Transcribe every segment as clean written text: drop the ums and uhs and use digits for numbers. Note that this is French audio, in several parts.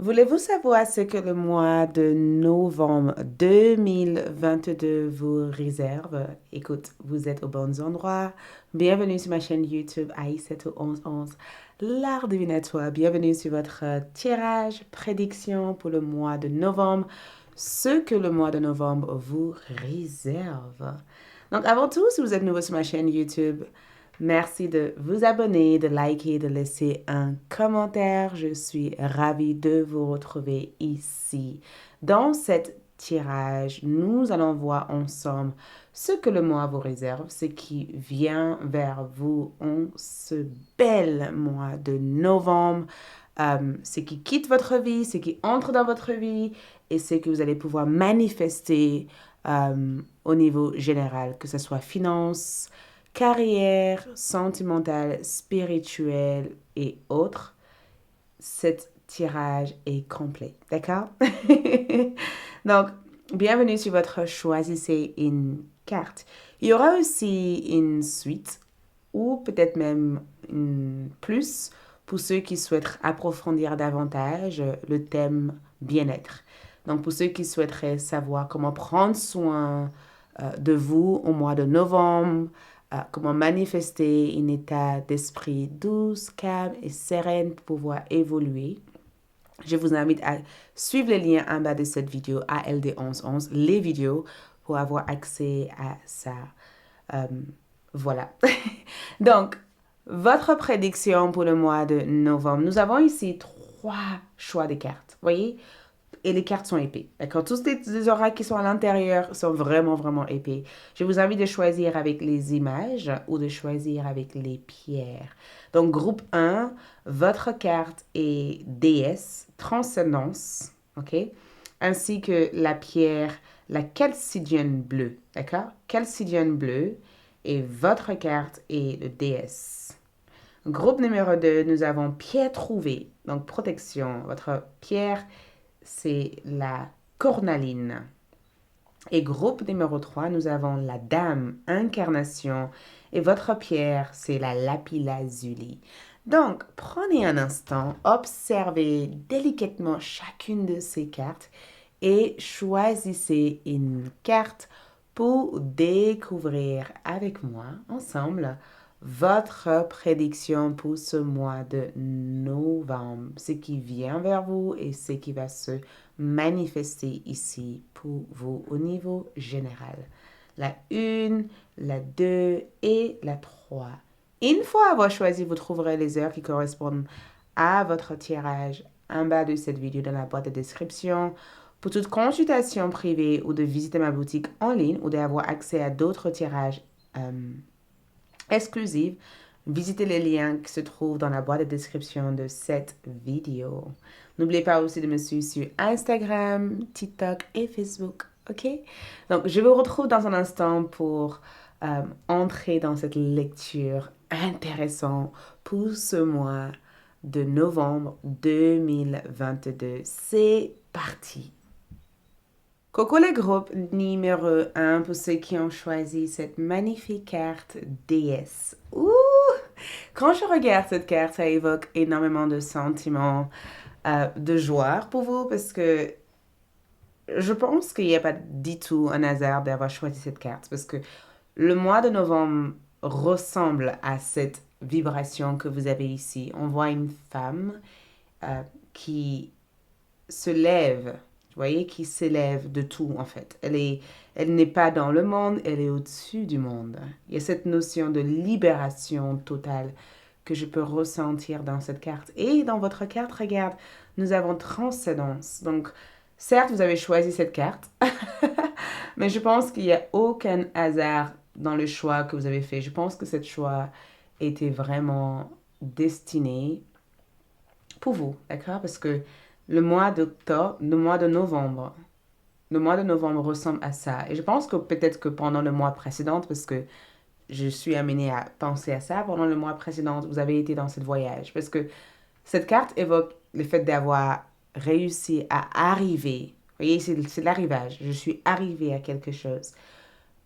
Voulez-vous savoir ce que le mois de novembre 2022 vous réserve? Écoute, vous êtes aux bons endroits. Bienvenue sur ma chaîne YouTube AI71111, l'art divinatoire. Bienvenue sur votre tirage, prédiction pour le mois de novembre. Ce que le mois de novembre vous réserve. Donc, avant tout, si vous êtes nouveau sur ma chaîne YouTube, merci de vous abonner, de liker, de laisser un commentaire. Je suis ravie de vous retrouver ici. Dans cette tirage, nous allons voir ensemble ce que le mois vous réserve, ce qui vient vers vous en ce bel mois de novembre, ce qui quitte votre vie, ce qui entre dans votre vie et ce que vous allez pouvoir manifester au niveau général, que ce soit finance, carrière, sentimentale, spirituelle et autres. Cet tirage est complet, d'accord? Donc, bienvenue sur votre choisissez une carte. Il y aura aussi une suite ou peut-être même une plus pour ceux qui souhaitent approfondir davantage le thème bien-être. Donc, pour ceux qui souhaiteraient savoir comment prendre soin de vous au mois de novembre, comment manifester un état d'esprit douce, calme et sereine pour pouvoir évoluer. Je vous invite à suivre les liens en bas de cette vidéo ALD1111, les vidéos, pour avoir accès à ça. Voilà. Donc, votre prédiction pour le mois de novembre. Nous avons ici 3 choix de cartes. Voyez? Et les cartes sont épais. D'accord? Tous les oracles qui sont à l'intérieur sont vraiment, vraiment épais. Je vous invite de choisir avec les images ou de choisir avec les pierres. Donc, groupe 1, votre carte est déesse, transcendance, OK? Ainsi que la pierre, la calcidienne bleue, d'accord? Calcidienne bleue. Et votre carte est le déesse. Groupe numéro 2, nous avons pierre trouvée, donc protection. Votre pierre c'est la cornaline. Et groupe numéro 3, nous avons la dame, incarnation. Et votre pierre, c'est la lapis-lazuli. Donc, prenez un instant, observez délicatement chacune de ces cartes et choisissez une carte pour découvrir avec moi, ensemble, votre prédiction pour ce mois de novembre, ce qui vient vers vous et ce qui va se manifester ici pour vous au niveau général. La 1, la 2 et la 3. Une fois avoir choisi, vous trouverez les heures qui correspondent à votre tirage en bas de cette vidéo dans la boîte de description. Pour toute consultation privée ou de visiter ma boutique en ligne ou d'avoir accès à d'autres tirages exclusives, visitez les liens qui se trouvent dans la boîte de description de cette vidéo. N'oubliez pas aussi de me suivre sur Instagram, TikTok et Facebook, ok? Donc, je vous retrouve dans un instant pour entrer dans cette lecture intéressante pour ce mois de novembre 2022. C'est parti! Coucou le groupe numéro 1 pour ceux qui ont choisi cette magnifique carte déesse. Ouh! Quand je regarde cette carte, ça évoque énormément de sentiments de joie pour vous parce que je pense qu'il n'y a pas du tout un hasard d'avoir choisi cette carte parce que le mois de novembre ressemble à cette vibration que vous avez ici. On voit une femme qui se lève, vous voyez, qui s'élève de tout en fait. Elle n'est pas dans le monde, elle est au-dessus du monde. Il y a cette notion de libération totale que je peux ressentir dans cette carte. Et dans votre carte, regarde, nous avons transcendance. Donc, certes, vous avez choisi cette carte, mais je pense qu'il n'y a aucun hasard dans le choix que vous avez fait. Je pense que ce choix était vraiment destiné pour vous, d'accord? Parce que le mois d'octobre, le mois de novembre ressemble à ça. Et je pense que peut-être que pendant le mois précédent, parce que je suis amenée à penser à ça, pendant le mois précédent, vous avez été dans ce voyage. Parce que cette carte évoque le fait d'avoir réussi à arriver. Vous voyez, c'est l'arrivage. Je suis arrivée à quelque chose.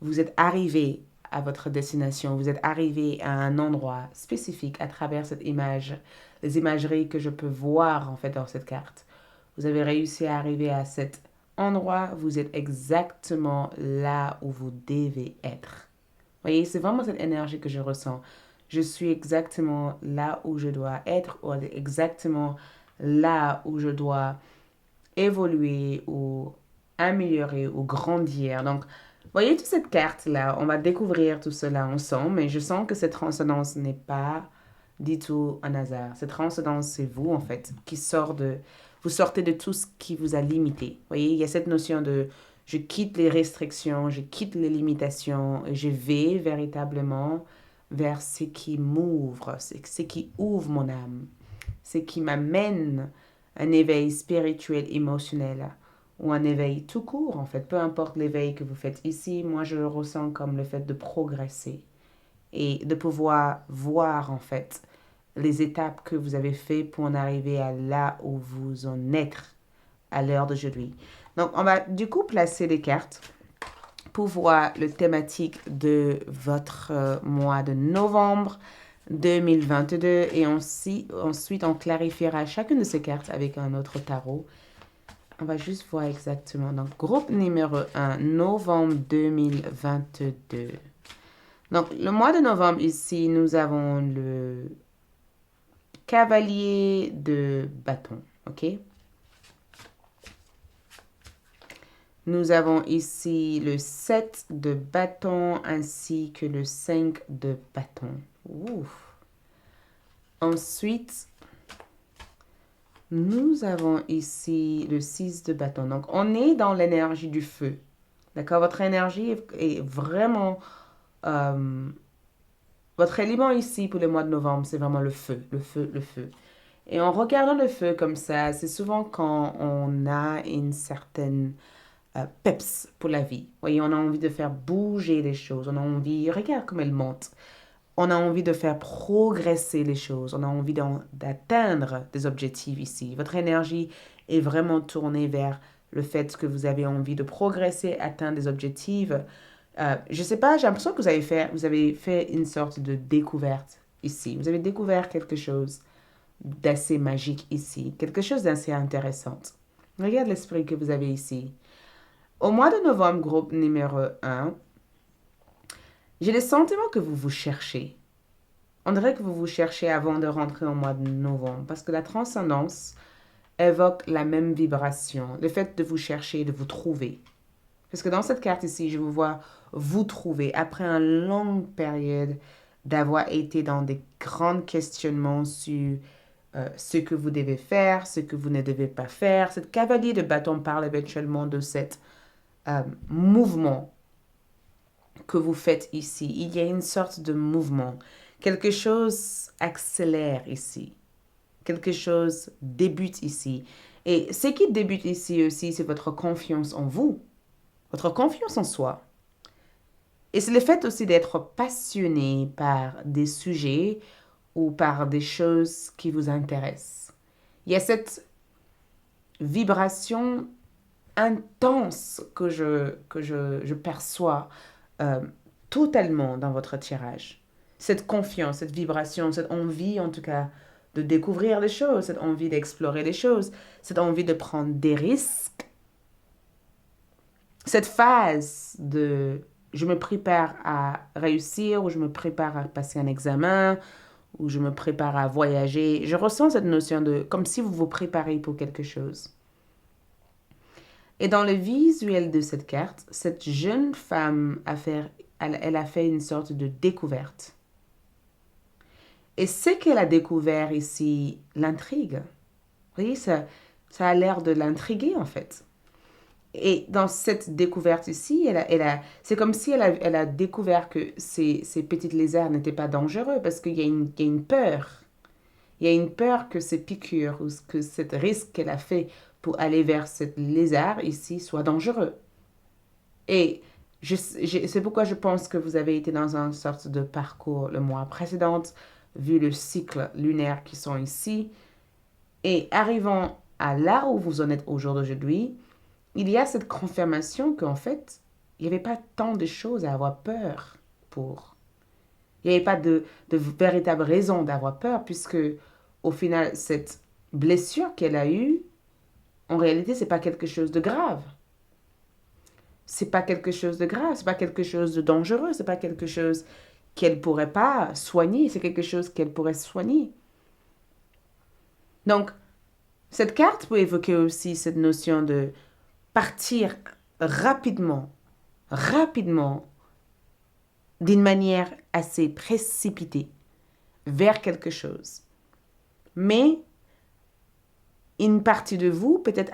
Vous êtes arrivé à votre destination. Vous êtes arrivé à un endroit spécifique à travers cette image, les imageries que je peux voir en fait dans cette carte. vous avez réussi à arriver à cet endroit, vous êtes exactement là où vous devez être. Vous voyez, c'est vraiment cette énergie que je ressens. Je suis exactement là où je dois être, ou exactement là où je dois évoluer ou améliorer ou grandir. Donc, voyez toute cette carte-là, on va découvrir tout cela ensemble, mais je sens que cette transcendance n'est pas du tout un hasard. Cette transcendance, c'est vous, en fait, qui sort de... Vous sortez de tout ce qui vous a limité. Vous voyez, il y a cette notion de je quitte les restrictions, je quitte les limitations, et je vais véritablement vers ce qui m'ouvre, ce qui ouvre mon âme, ce qui m'amène un éveil spirituel, émotionnel ou un éveil tout court en fait. Peu importe l'éveil que vous faites ici, moi je le ressens comme le fait de progresser et de pouvoir voir en fait les étapes que vous avez faites pour en arriver à là où vous en êtes à l'heure d'aujourd'hui. Donc on va du coup placer les cartes pour voir le thématique de votre mois de novembre 2022 et ensuite on clarifiera chacune de ces cartes avec un autre tarot. On va juste voir exactement. Donc, groupe numéro 1, novembre 2022. Donc, le mois de novembre ici, nous avons le cavalier de bâton. OK? Nous avons ici le 7 de bâton ainsi que le 5 de bâton. Ouf. Ensuite, nous avons ici le 6 de bâton. Donc, on est dans l'énergie du feu. D'accord? Votre énergie est vraiment... votre élément ici pour le mois de novembre, c'est vraiment le feu, le feu, le feu. Et en regardant le feu comme ça, c'est souvent quand on a une certaine peps pour la vie. Vous voyez, on a envie de faire bouger les choses. On a envie, regarde comme elle monte. On a envie de faire progresser les choses. On a envie d'atteindre des objectifs ici. Votre énergie est vraiment tournée vers le fait que vous avez envie de progresser, atteindre des objectifs. Je ne sais pas, j'ai l'impression que vous avez fait une sorte de découverte ici. Vous avez découvert quelque chose d'assez magique ici, quelque chose d'assez intéressant. Regarde l'esprit que vous avez ici. Au mois de novembre, groupe numéro 1, j'ai le sentiment que vous vous cherchez. On dirait que vous vous cherchez avant de rentrer au mois de novembre parce que la transcendance évoque la même vibration, le fait de vous chercher, de vous trouver. Parce que dans cette carte ici, je vous vois vous trouver après une longue période d'avoir été dans des grands questionnements sur ce que vous devez faire, ce que vous ne devez pas faire. Cette cavalier de bâton parle éventuellement de cet mouvement que vous faites ici. Il y a une sorte de mouvement. Quelque chose accélère ici. Quelque chose débute ici. Et ce qui débute ici aussi, c'est votre confiance en vous. Votre confiance en soi. Et c'est le fait aussi d'être passionné par des sujets ou par des choses qui vous intéressent. Il y a cette vibration intense que je perçois totalement dans votre tirage. Cette confiance, cette vibration, cette envie en tout cas de découvrir les choses, cette envie d'explorer les choses, cette envie de prendre des risques. Cette phase de je me prépare à réussir ou je me prépare à passer un examen ou je me prépare à voyager. Je ressens cette notion de comme si vous vous préparez pour quelque chose. Et dans le visuel de cette carte, cette jeune femme elle a fait une sorte de découverte. Et ce qu'elle a découvert ici l'intrigue. Vous voyez, ça a l'air de l'intriguer en fait. Et dans cette découverte ici, c'est comme si elle a découvert que ces petites lézards n'étaient pas dangereux parce qu'il y a une peur. Il y a une peur que ces piqûres ou que ce risque qu'elle a fait pour aller vers cette lézard ici soit dangereux. Et c'est pourquoi je pense que vous avez été dans une sorte de parcours le mois précédent, vu le cycle lunaire qui sont ici. Et arrivant à là où vous en êtes au jour d'aujourd'hui, il y a cette confirmation qu'en fait, il n'y avait pas tant de choses à avoir peur pour. Il n'y avait pas de véritable raison d'avoir peur puisque au final, cette blessure qu'elle a eue en réalité, c'est pas quelque chose de grave. C'est pas quelque chose de grave, c'est pas quelque chose de dangereux, c'est pas quelque chose qu'elle pourrait pas soigner, c'est quelque chose qu'elle pourrait soigner. Donc, cette carte peut évoquer aussi cette notion de partir rapidement, rapidement, d'une manière assez précipitée vers quelque chose. Mais une partie de vous peut-être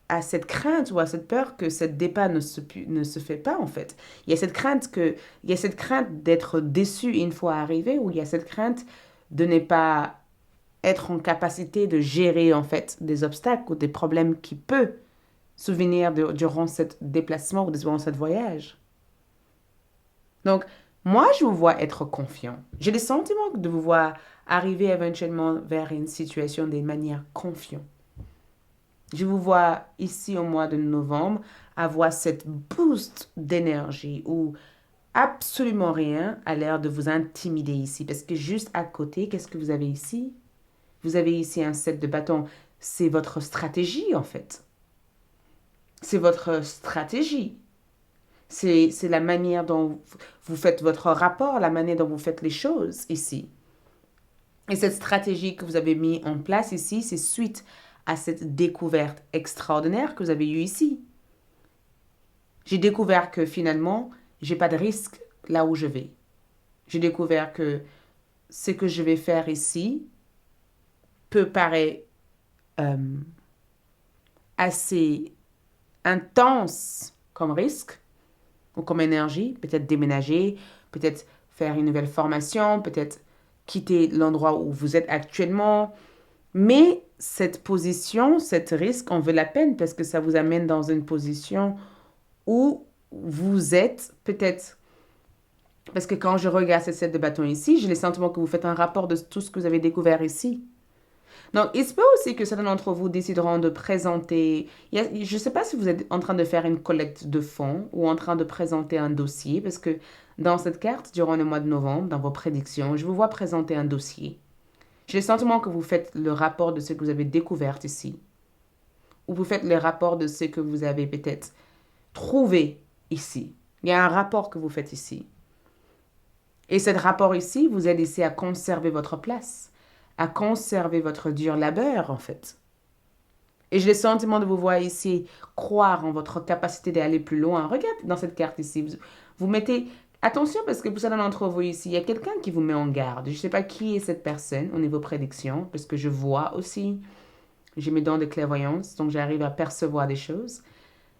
a cette crainte ou a cette peur que ce départ ne se fait pas en fait. Il y a cette crainte d'être déçu une fois arrivé, ou il y a cette crainte de ne pas être en capacité de gérer en fait des obstacles ou des problèmes qui peuvent souvenir durant ce déplacement ou durant ce voyage. Donc, moi, je vous vois être confiant. J'ai le sentiment de vous voir arriver éventuellement vers une situation de manière confiante. Je vous vois ici au mois de novembre avoir cette boost d'énergie où absolument rien a l'air de vous intimider ici. Parce que juste à côté, qu'est-ce que vous avez ici? Vous avez ici un set de bâtons. C'est votre stratégie en fait. C'est votre stratégie. C'est la manière dont vous faites votre rapport, la manière dont vous faites les choses ici. Et cette stratégie que vous avez mis en place ici, c'est suite à cette découverte extraordinaire que vous avez eue ici. J'ai découvert que finalement, j'ai pas de risque là où je vais. J'ai découvert que ce que je vais faire ici peut paraître assez intense comme risque ou comme énergie. Peut-être déménager, peut-être faire une nouvelle formation, peut-être quitter l'endroit où vous êtes actuellement. Mais cette position, cet risque, en vaut la peine parce que ça vous amène dans une position où vous êtes peut-être... Parce que quand je regarde cette set de bâtons ici, j'ai le sentiment que vous faites un rapport de tout ce que vous avez découvert ici. Donc, il se peut aussi que certains d'entre vous décideront de présenter... je ne sais pas si vous êtes en train de faire une collecte de fonds ou en train de présenter un dossier, parce que dans cette carte, durant le mois de novembre, dans vos prédictions, je vous vois présenter un dossier. J'ai le sentiment que vous faites le rapport de ce que vous avez découvert ici. Ou vous faites le rapport de ce que vous avez peut-être trouvé ici. Il y a un rapport que vous faites ici. Et ce rapport ici vous aide ici à conserver votre place, à conserver votre dur labeur, en fait. Et j'ai le sentiment de vous voir ici croire en votre capacité d'aller plus loin. Regardez dans cette carte ici. Vous mettez... Attention parce que pour certains d'entre vous ici, il y a quelqu'un qui vous met en garde. Je ne sais pas qui est cette personne au niveau prédiction, parce que je vois aussi, j'ai mes dents de clairvoyance, donc j'arrive à percevoir des choses.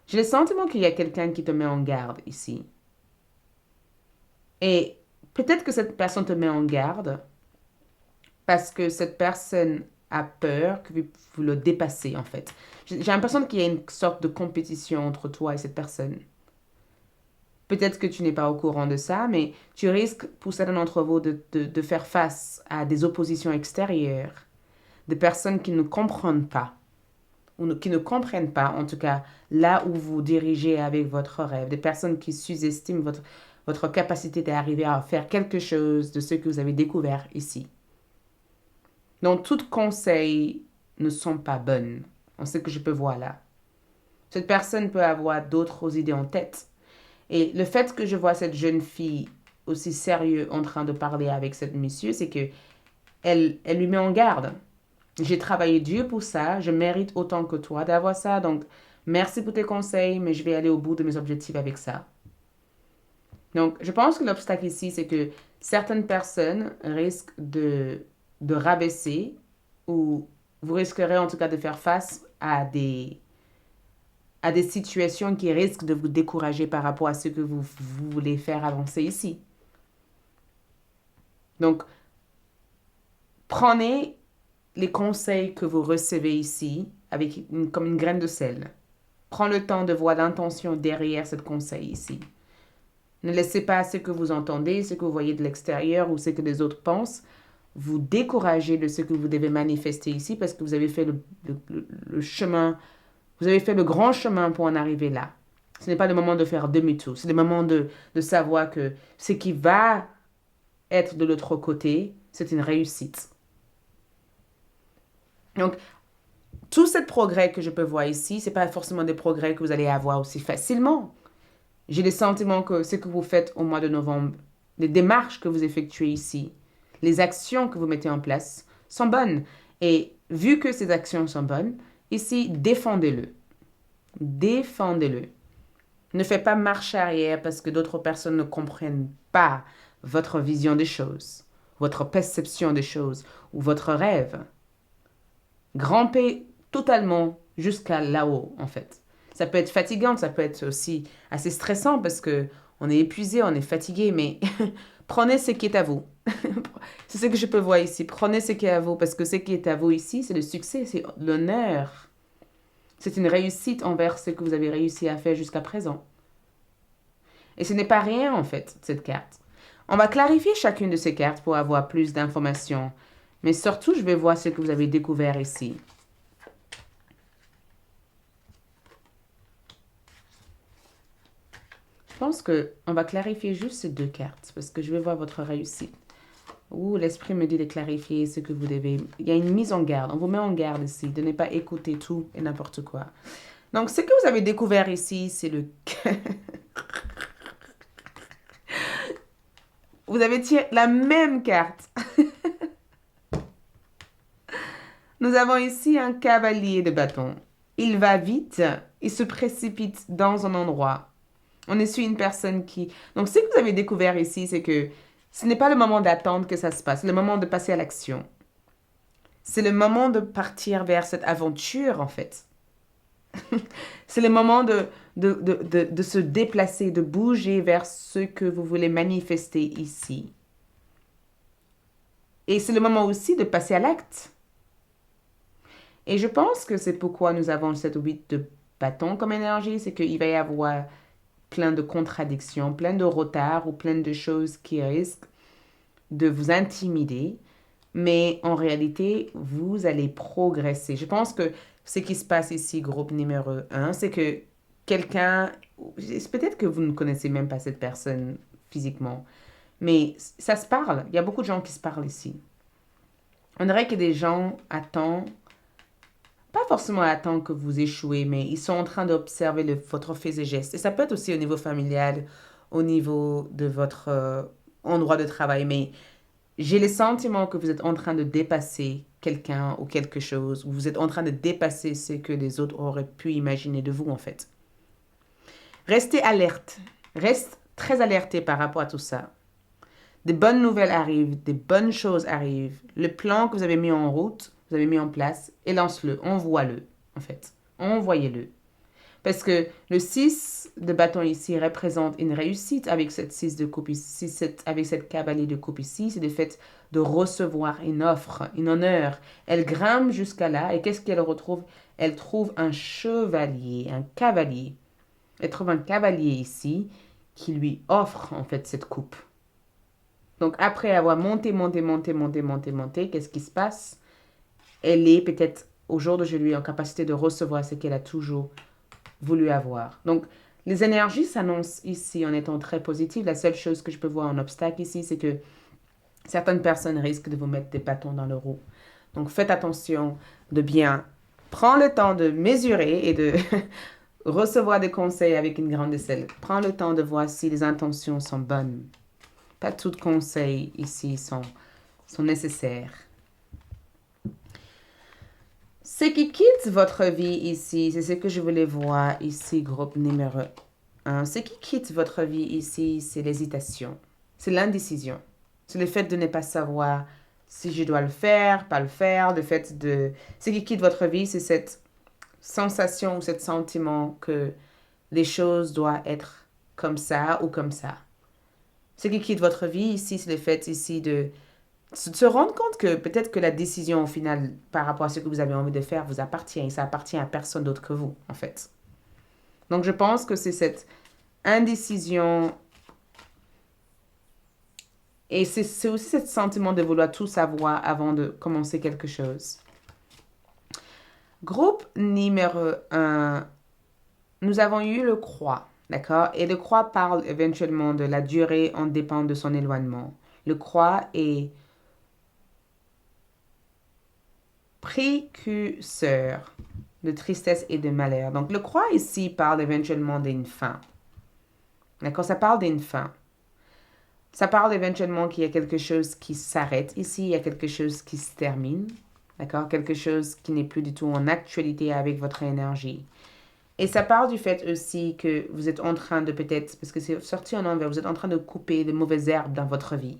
J'ai le sentiment qu'il y a quelqu'un qui te met en garde ici. Et peut-être que cette personne te met en garde parce que cette personne a peur que vous le dépassez, en fait. J'ai l'impression qu'il y a une sorte de compétition entre toi et cette personne. Peut-être que tu n'es pas au courant de ça, mais tu risques, pour certains d'entre vous, de faire face à des oppositions extérieures, de personnes qui ne comprennent pas, ou qui ne comprennent pas, en tout cas, là où vous dirigez avec votre rêve, des personnes qui sous-estiment votre capacité d'arriver à faire quelque chose de ce que vous avez découvert ici. Donc, tous conseils ne sont pas bonnes. On sait que je peux voir là. Cette personne peut avoir d'autres idées en tête. Et le fait que je vois cette jeune fille aussi sérieuse en train de parler avec cette monsieur, c'est que elle lui met en garde. J'ai travaillé dur pour ça. Je mérite autant que toi d'avoir ça. Donc, merci pour tes conseils, mais je vais aller au bout de mes objectifs avec ça. Donc, je pense que l'obstacle ici, c'est que certaines personnes risquent de rabaisser, ou vous risquerez en tout cas de faire face à des situations qui risquent de vous décourager par rapport à ce que vous voulez faire avancer ici. Donc, prenez les conseils que vous recevez ici avec comme une graine de sel. Prends le temps de voir l'intention derrière ce conseil ici. Ne laissez pas ce que vous entendez, ce que vous voyez de l'extérieur ou ce que les autres pensent vous décourager de ce que vous devez manifester ici parce que vous avez fait le chemin, vous avez fait le grand chemin pour en arriver là. Ce n'est pas le moment de faire demi-tour, c'est le moment de savoir que ce qui va être de l'autre côté, c'est une réussite. Donc, Tout ce progrès que je peux voir ici, ce n'est pas forcément des progrès que vous allez avoir aussi facilement. J'ai le sentiment que ce que vous faites au mois de novembre, les démarches que vous effectuez ici, les actions que vous mettez en place sont bonnes. Et vu que ces actions sont bonnes, ici, défendez-le. Défendez-le. Ne faites pas marche arrière parce que d'autres personnes ne comprennent pas votre vision des choses, votre perception des choses ou votre rêve. Grimpez totalement jusqu'à là-haut, en fait. Ça peut être fatigant, ça peut être aussi assez stressant parce que on est épuisé, on est fatigué, mais prenez ce qui est à vous. C'est ce que je peux voir ici. Prenez ce qui est à vous parce que ce qui est à vous ici, c'est le succès, c'est l'honneur. C'est une réussite envers ce que vous avez réussi à faire jusqu'à présent. Et ce n'est pas rien, en fait, cette carte. On va clarifier chacune de ces cartes pour avoir plus d'informations. Mais surtout, je vais voir ce que vous avez découvert ici. Je pense qu'on va clarifier juste ces deux cartes parce que je vais voir votre réussite. Ouh, l'esprit me dit de clarifier ce que vous devez. Il y a une mise en garde. On vous met en garde ici de ne pas écouter tout et n'importe quoi. Donc, ce que vous avez découvert ici, c'est le... Vous avez tiré la même carte. Nous avons ici un cavalier de bâton. Il va vite, il se précipite dans un endroit. On est sur une personne qui... Donc, ce que vous avez découvert ici, c'est que ce n'est pas le moment d'attendre que ça se passe, c'est le moment de passer à l'action. C'est le moment de partir vers cette aventure, en fait. C'est le moment de se déplacer, de bouger vers ce que vous voulez manifester ici. Et c'est le moment aussi de passer à l'acte. Et je pense que c'est pourquoi nous avons cette 8 de bâton comme énergie, c'est qu'il va y avoir plein de contradictions, plein de retards ou plein de choses qui risquent de vous intimider. Mais en réalité, vous allez progresser. Je pense que ce qui se passe ici, groupe numéro 1, c'est que quelqu'un, peut-être que vous ne connaissez même pas cette personne physiquement, mais ça se parle. Il y a beaucoup de gens qui se parlent ici. On dirait que des gens attendent, pas forcément attendent que vous échouez, mais ils sont en train d'observer votre fait et geste. Et ça peut être aussi au niveau familial, au niveau de votre endroit de travail, mais j'ai le sentiment que vous êtes en train de dépasser quelqu'un ou quelque chose, ou vous êtes en train de dépasser ce que les autres auraient pu imaginer de vous, en fait. Restez alerte. Reste très alerté par rapport à tout ça. Des bonnes nouvelles arrivent, des bonnes choses arrivent. Le plan que vous avez mis en route, vous avez mis en place, et lance-le, envoie-le, en fait. Envoyez-le. Parce que le 6 de bâton ici représente une réussite avec cette 6 de coupe ici, avec cette cavalier de coupe ici. C'est le fait de recevoir une offre, une honneur. Elle grimpe jusqu'à là et qu'est-ce qu'elle retrouve? Elle trouve un chevalier, un cavalier. Elle trouve un cavalier ici qui lui offre en fait cette coupe. Donc après avoir monté, qu'est-ce qui se passe? Elle est peut-être au jour d'aujourd'hui en capacité de recevoir ce qu'elle a toujours voulu avoir. Donc, les énergies s'annoncent ici en étant très positives. La seule chose que je peux voir en obstacle ici, c'est que certaines personnes risquent de vous mettre des bâtons dans le roue. Donc, faites attention de bien prendre le temps de mesurer et de recevoir des conseils avec une grande échelle. Prends le temps de voir si les intentions sont bonnes. Pas tous les conseils ici sont nécessaires. Ce qui quitte votre vie ici, c'est ce que je voulais voir ici, groupe numéro 1. Ce qui quitte votre vie ici, c'est l'hésitation. C'est l'indécision. C'est le fait de ne pas savoir si je dois le faire, pas le faire. Le fait de... Ce qui quitte votre vie, c'est cette sensation ou ce sentiment que les choses doivent être comme ça ou comme ça. Ce qui quitte votre vie ici, c'est le fait ici de se rendre compte que peut-être que la décision au final par rapport à ce que vous avez envie de faire vous appartient et ça appartient à personne d'autre que vous, en fait. Donc, je pense que c'est cette indécision et c'est aussi ce sentiment de vouloir tout savoir avant de commencer quelque chose. Groupe numéro 1, nous avons eu le croix, d'accord? Et le croix parle éventuellement de la durée en dépend de son éloignement. Le croix est précurseur de tristesse et de malheur. Donc, le croix ici parle éventuellement d'une fin. D'accord? Ça parle d'une fin. Ça parle éventuellement qu'il y a quelque chose qui s'arrête ici, il y a quelque chose qui se termine. D'accord? Quelque chose qui n'est plus du tout en actualité avec votre énergie. Et ça parle du fait aussi que vous êtes en train de peut-être, parce que c'est sorti en envers, vous êtes en train de couper de mauvaises herbes dans votre vie.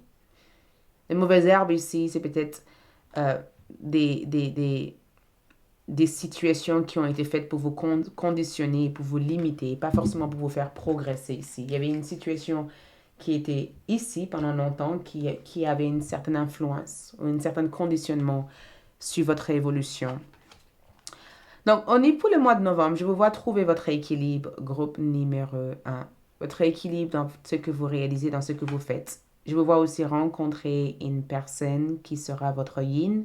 Les mauvaises herbes ici, c'est peut-être euh, des, des, des, des situations qui ont été faites pour vous conditionner, pour vous limiter, pas forcément pour vous faire progresser ici. Il y avait une situation qui était ici pendant longtemps, qui avait une certaine influence ou un certain conditionnement sur votre évolution. Donc, on est pour le mois de novembre. Je vous vois trouver votre équilibre, groupe numéro un. Votre équilibre dans ce que vous réalisez, dans ce que vous faites. Je vous vois aussi rencontrer une personne qui sera votre yin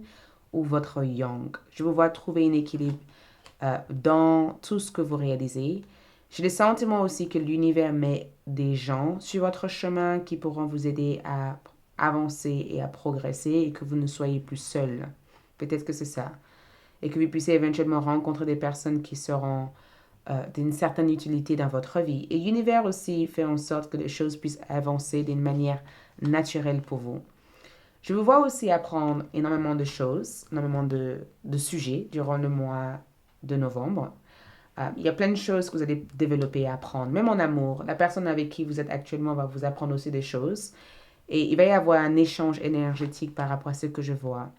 ou votre yang. Je vous vois trouver un équilibre dans tout ce que vous réalisez. J'ai le sentiment aussi que l'univers met des gens sur votre chemin qui pourront vous aider à avancer et à progresser et que vous ne soyez plus seul. Peut-être que c'est ça. Et que vous puissiez éventuellement rencontrer des personnes qui seront d'une certaine utilité dans votre vie. Et l'univers aussi fait en sorte que les choses puissent avancer d'une manière naturelle pour vous. Je vous vois aussi apprendre énormément de choses, énormément de sujets durant le mois de novembre. Il y a plein de choses que vous allez développer et apprendre. Même en amour, la personne avec qui vous êtes actuellement va vous apprendre aussi des choses. Et il va y avoir un échange énergétique par rapport à ce que je vois.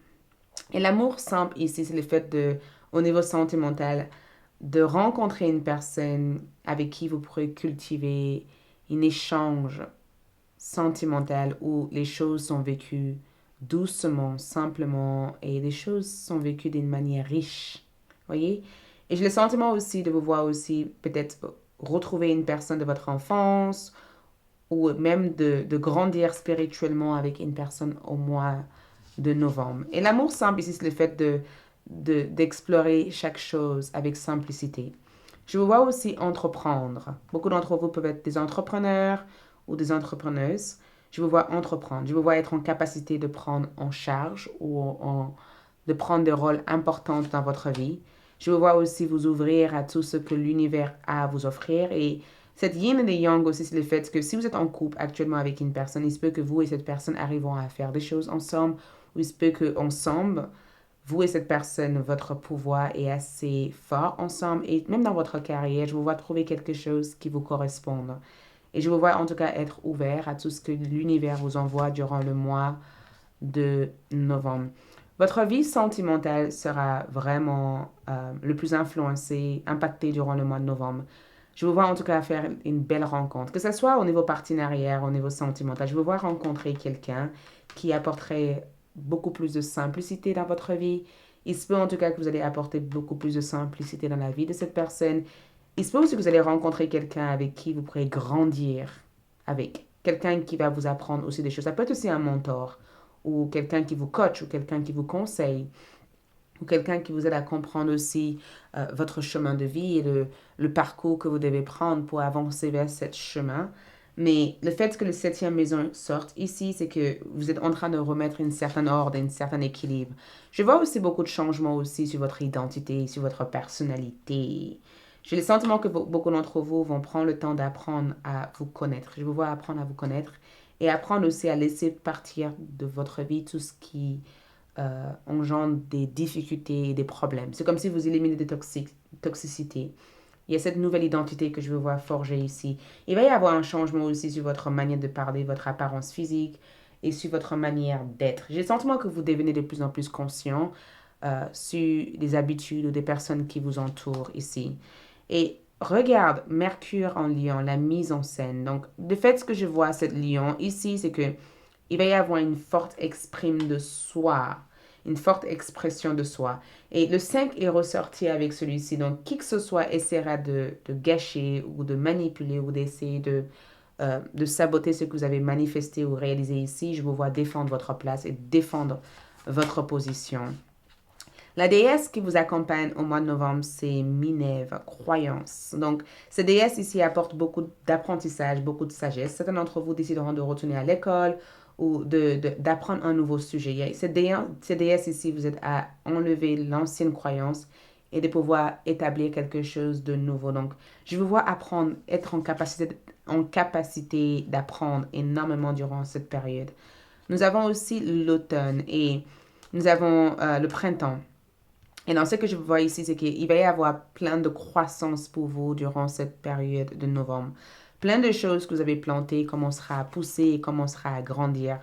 Et l'amour simple ici, c'est le fait de, au niveau sentimental, de rencontrer une personne avec qui vous pourrez cultiver un échange sentimental où les choses sont vécues doucement, simplement, et les choses sont vécues d'une manière riche. Voyez? Et j'ai le sentiment aussi de vous voir aussi peut-être retrouver une personne de votre enfance ou même de grandir spirituellement avec une personne au mois de novembre. Et l'amour simple ici, c'est le fait d'explorer chaque chose avec simplicité. Je vous vois aussi entreprendre. Beaucoup d'entre vous peuvent être des entrepreneurs ou des entrepreneuses. Je vous vois entreprendre. Je vous vois être en capacité de prendre en charge de prendre des rôles importants dans votre vie. Je vous vois aussi vous ouvrir à tout ce que l'univers a à vous offrir. Et cette yin et yang aussi, c'est le fait que si vous êtes en couple actuellement avec une personne, il se peut que vous et cette personne arriveront à faire des choses ensemble, ou il se peut que ensemble, vous et cette personne, votre pouvoir est assez fort ensemble. Et même dans votre carrière, je vous vois trouver quelque chose qui vous corresponde. Et je vous vois en tout cas être ouvert à tout ce que l'univers vous envoie durant le mois de novembre. Votre vie sentimentale sera vraiment le plus influencée, impactée durant le mois de novembre. Je vous vois en tout cas faire une belle rencontre, que ce soit au niveau partenariat, au niveau sentimental. Je vous vois rencontrer quelqu'un qui apporterait beaucoup plus de simplicité dans votre vie. Il se peut en tout cas que vous allez apporter beaucoup plus de simplicité dans la vie de cette personne. Il se peut aussi que vous allez rencontrer quelqu'un avec qui vous pourrez grandir avec. Quelqu'un qui va vous apprendre aussi des choses. Ça peut être aussi un mentor ou quelqu'un qui vous coach ou quelqu'un qui vous conseille ou quelqu'un qui vous aide à comprendre aussi votre chemin de vie et le parcours que vous devez prendre pour avancer vers ce chemin. Mais le fait que le septième maison sorte ici, c'est que vous êtes en train de remettre une certaine ordre, un certain équilibre. Je vois aussi beaucoup de changements aussi sur votre identité, sur votre personnalité. J'ai le sentiment que beaucoup d'entre vous vont prendre le temps d'apprendre à vous connaître. Je vous vois apprendre à vous connaître et apprendre aussi à laisser partir de votre vie tout ce qui engendre des difficultés et des problèmes. C'est comme si vous éliminez des toxicités. Il y a cette nouvelle identité que je veux voir forger ici. Il va y avoir un changement aussi sur votre manière de parler, votre apparence physique et sur votre manière d'être. J'ai le sentiment que vous devenez de plus en plus conscient sur les habitudes ou des personnes qui vous entourent ici. Et regarde, Mercure en lion, la mise en scène. Donc, de fait, ce que je vois, cette lion ici, c'est que il va y avoir une forte exprime de soi, une forte expression de soi. Et le 5 est ressorti avec celui-ci. Donc, qui que ce soit essaiera de gâcher ou de manipuler ou d'essayer de saboter ce que vous avez manifesté ou réalisé ici. Je vous vois défendre votre place et défendre votre position. La déesse qui vous accompagne au mois de novembre, c'est Minerve, croyance. Donc, cette déesse ici apporte beaucoup d'apprentissage, beaucoup de sagesse. Certains d'entre vous décideront de retourner à l'école ou d'apprendre un nouveau sujet. Cette déesse ici vous aide à enlever l'ancienne croyance et de pouvoir établir quelque chose de nouveau. Donc, je vous vois apprendre, être en capacité d'apprendre énormément durant cette période. Nous avons aussi l'automne et nous avons le printemps. Et dans ce que je vois ici, c'est qu'il va y avoir plein de croissance pour vous durant cette période de novembre. Plein de choses que vous avez plantées commenceront à pousser et commenceront à grandir.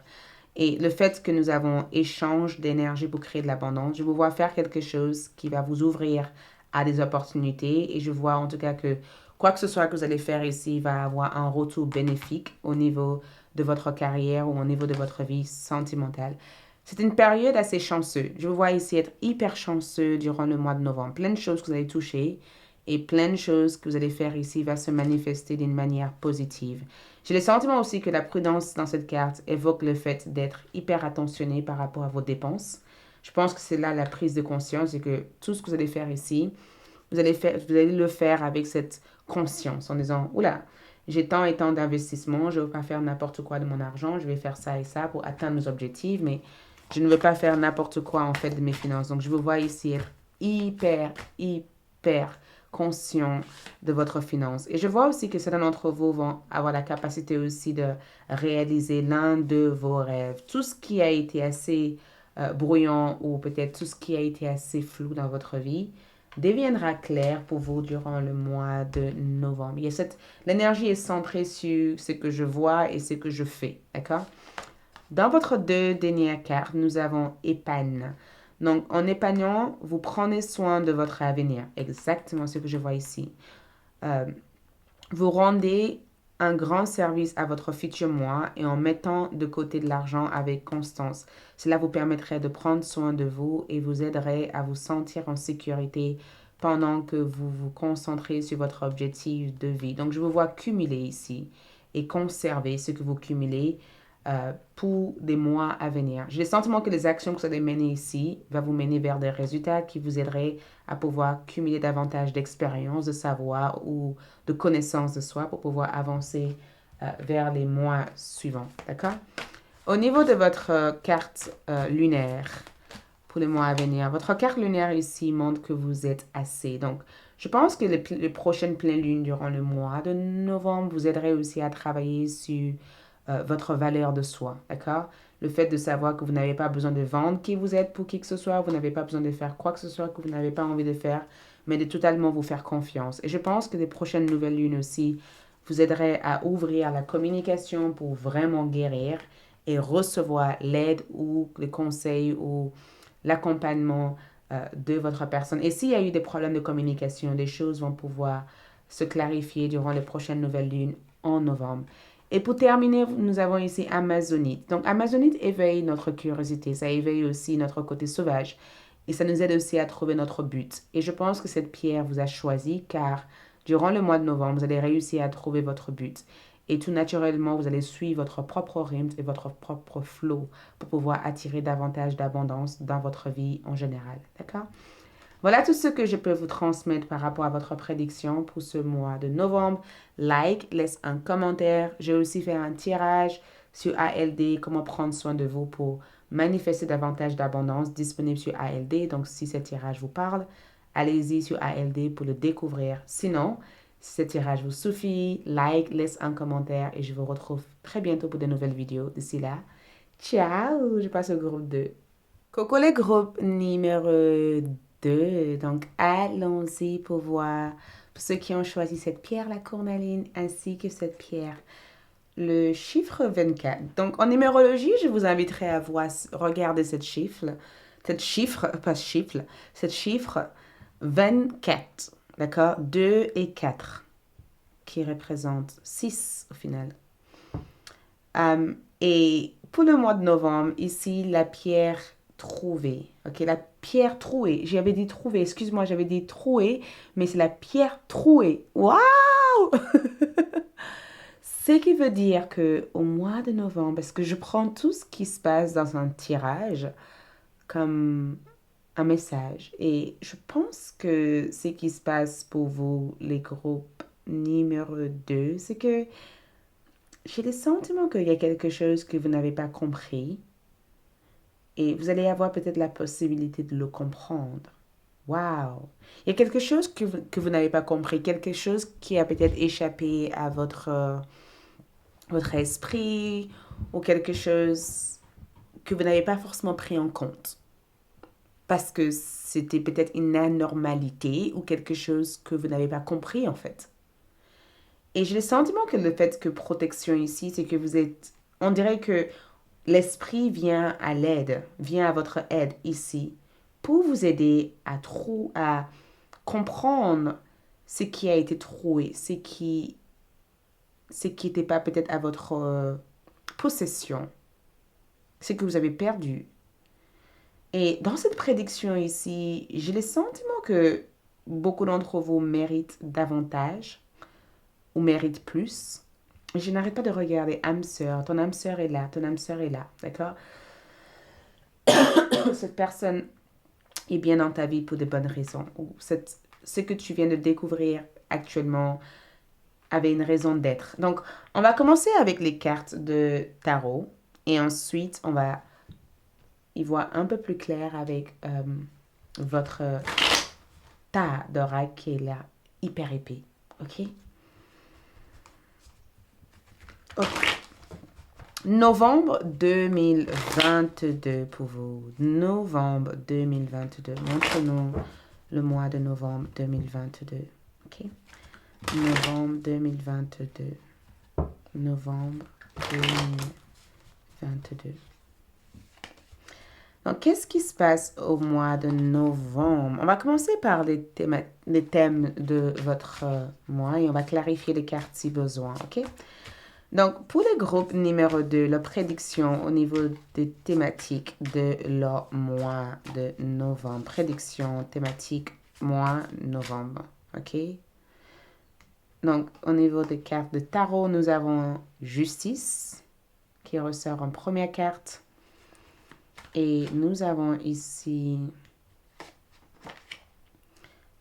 Et le fait que nous avons échange d'énergie pour créer de l'abondance, je vous vois faire quelque chose qui va vous ouvrir à des opportunités. Et je vois en tout cas que quoi que ce soit que vous allez faire ici va avoir un retour bénéfique au niveau de votre carrière ou au niveau de votre vie sentimentale. C'est une période assez chanceuse. Je vous vois ici être hyper chanceux durant le mois de novembre. Plein de choses que vous allez toucher et plein de choses que vous allez faire ici va se manifester d'une manière positive. J'ai le sentiment aussi que la prudence dans cette carte évoque le fait d'être hyper attentionné par rapport à vos dépenses. Je pense que c'est là la prise de conscience et que tout ce que vous allez faire ici, vous allez le faire avec cette conscience en disant, oula, j'ai tant et tant d'investissements, je ne veux pas faire n'importe quoi de mon argent, je vais faire ça et ça pour atteindre mes objectifs, mais je ne veux pas faire n'importe quoi en fait de mes finances. Donc je vous vois ici être hyper conscient de votre finance. Et je vois aussi que certains d'entre vous vont avoir la capacité aussi de réaliser l'un de vos rêves. Tout ce qui a été assez brouillon ou peut-être tout ce qui a été assez flou dans votre vie deviendra clair pour vous durant le mois de novembre. L'énergie est centrée sur ce que je vois et ce que je fais, d'accord? Dans votre deux dernières cartes, nous avons épargne. Donc, en épargnant, vous prenez soin de votre avenir. Exactement ce que je vois ici. Euh, vous rendez un grand service à votre futur moi et en mettant de côté de l'argent avec constance. Cela vous permettrait de prendre soin de vous et vous aiderait à vous sentir en sécurité pendant que vous vous concentrez sur votre objectif de vie. Donc, je vous vois cumuler ici et conserver ce que vous cumulez pour des mois à venir. J'ai le sentiment que les actions que vous allez mener ici vont vous mener vers des résultats qui vous aideraient à pouvoir cumuler davantage d'expérience, de savoir ou de connaissance de soi pour pouvoir avancer vers les mois suivants. D'accord? Au niveau de votre carte lunaire pour les mois à venir, votre carte lunaire ici montre que vous êtes assez. Donc, je pense que les prochaines pleines lunes durant le mois de novembre vous aideraient aussi à travailler sur votre valeur de soi, d'accord? Le fait de savoir que vous n'avez pas besoin de vendre qui vous êtes pour qui que ce soit, vous n'avez pas besoin de faire quoi que ce soit que vous n'avez pas envie de faire, mais de totalement vous faire confiance. Et je pense que les prochaines nouvelles lunes aussi vous aideraient à ouvrir la communication pour vraiment guérir et recevoir l'aide ou les conseils ou l'accompagnement de votre personne. Et s'il y a eu des problèmes de communication, les choses vont pouvoir se clarifier durant les prochaines nouvelles lunes en novembre. Et pour terminer, nous avons ici Amazonite. Donc, Amazonite éveille notre curiosité, ça éveille aussi notre côté sauvage. Et ça nous aide aussi à trouver notre but. Et je pense que cette pierre vous a choisi car durant le mois de novembre, vous allez réussir à trouver votre but. Et tout naturellement, vous allez suivre votre propre rythme et votre propre flow pour pouvoir attirer davantage d'abondance dans votre vie en général. D'accord? Voilà tout ce que je peux vous transmettre par rapport à votre prédiction pour ce mois de novembre. Like, laisse un commentaire. J'ai aussi fait un tirage sur ALD, comment prendre soin de vous pour manifester davantage d'abondance disponible sur ALD. Donc, si ce tirage vous parle, allez-y sur ALD pour le découvrir. Sinon, si ce tirage vous suffit, like, laisse un commentaire et je vous retrouve très bientôt pour de nouvelles vidéos. D'ici là, ciao, je passe au groupe 2. Coucou les groupes numéro 2. Donc, allons-y pour voir pour ceux qui ont choisi cette pierre, la cornaline, ainsi que cette pierre, le chiffre 24. Donc, en numérologie, je vous inviterai à voir, regarder cette chiffre, pas chiffre, cette chiffre 24, d'accord? 2 et 4, qui représentent 6 au final. Et pour le mois de novembre, ici, la pierre trouvée. Ok, la pierre trouée. J'avais dit trouée, excuse-moi, j'avais dit trouée, mais c'est la pierre trouée. Waouh! Ce qui veut dire que au mois de novembre, parce que je prends tout ce qui se passe dans un tirage comme un message, et je pense que ce qui se passe pour vous, les groupes numéro 2, c'est que j'ai le sentiment qu'il y a quelque chose que vous n'avez pas compris et vous allez avoir peut-être la possibilité de le comprendre. Waouh! Il y a quelque chose que vous n'avez pas compris, quelque chose qui a peut-être échappé à votre esprit ou quelque chose que vous n'avez pas forcément pris en compte parce que c'était peut-être une anormalité ou quelque chose que vous n'avez pas compris en fait. Et j'ai le sentiment que le fait que protection ici, c'est que vous êtes, on dirait que l'esprit vient à l'aide, vient à votre aide ici pour vous aider à comprendre ce qui a été troué, ce qui n'était pas peut-être à votre possession, ce que vous avez perdu. Et dans cette prédiction ici, j'ai le sentiment que beaucoup d'entre vous méritent davantage ou méritent plus. Je n'arrête pas de regarder âme sœur, ton âme sœur est là, ton âme sœur est là, d'accord? Cette personne est bien dans ta vie pour de bonnes raisons. Ou ce que tu viens de découvrir actuellement avait une raison d'être. Donc, on va commencer avec les cartes de tarot et ensuite, on va y voir un peu plus clair avec votre tas d'oracle qui est là, hyper épais. OK? OK. Novembre 2022 pour vous. Novembre 2022. Montre-nous le mois de novembre 2022. OK? Novembre 2022. Novembre 2022. Donc, qu'est-ce qui se passe au mois de novembre? On va commencer par les thèmes de votre mois et on va clarifier les cartes si besoin, OK? Donc, pour le groupe numéro 2, la prédiction au niveau des thématiques de leur mois de novembre. Prédiction thématique mois novembre, OK? Donc, au niveau des cartes de tarot, nous avons Justice qui ressort en première carte. Et nous avons ici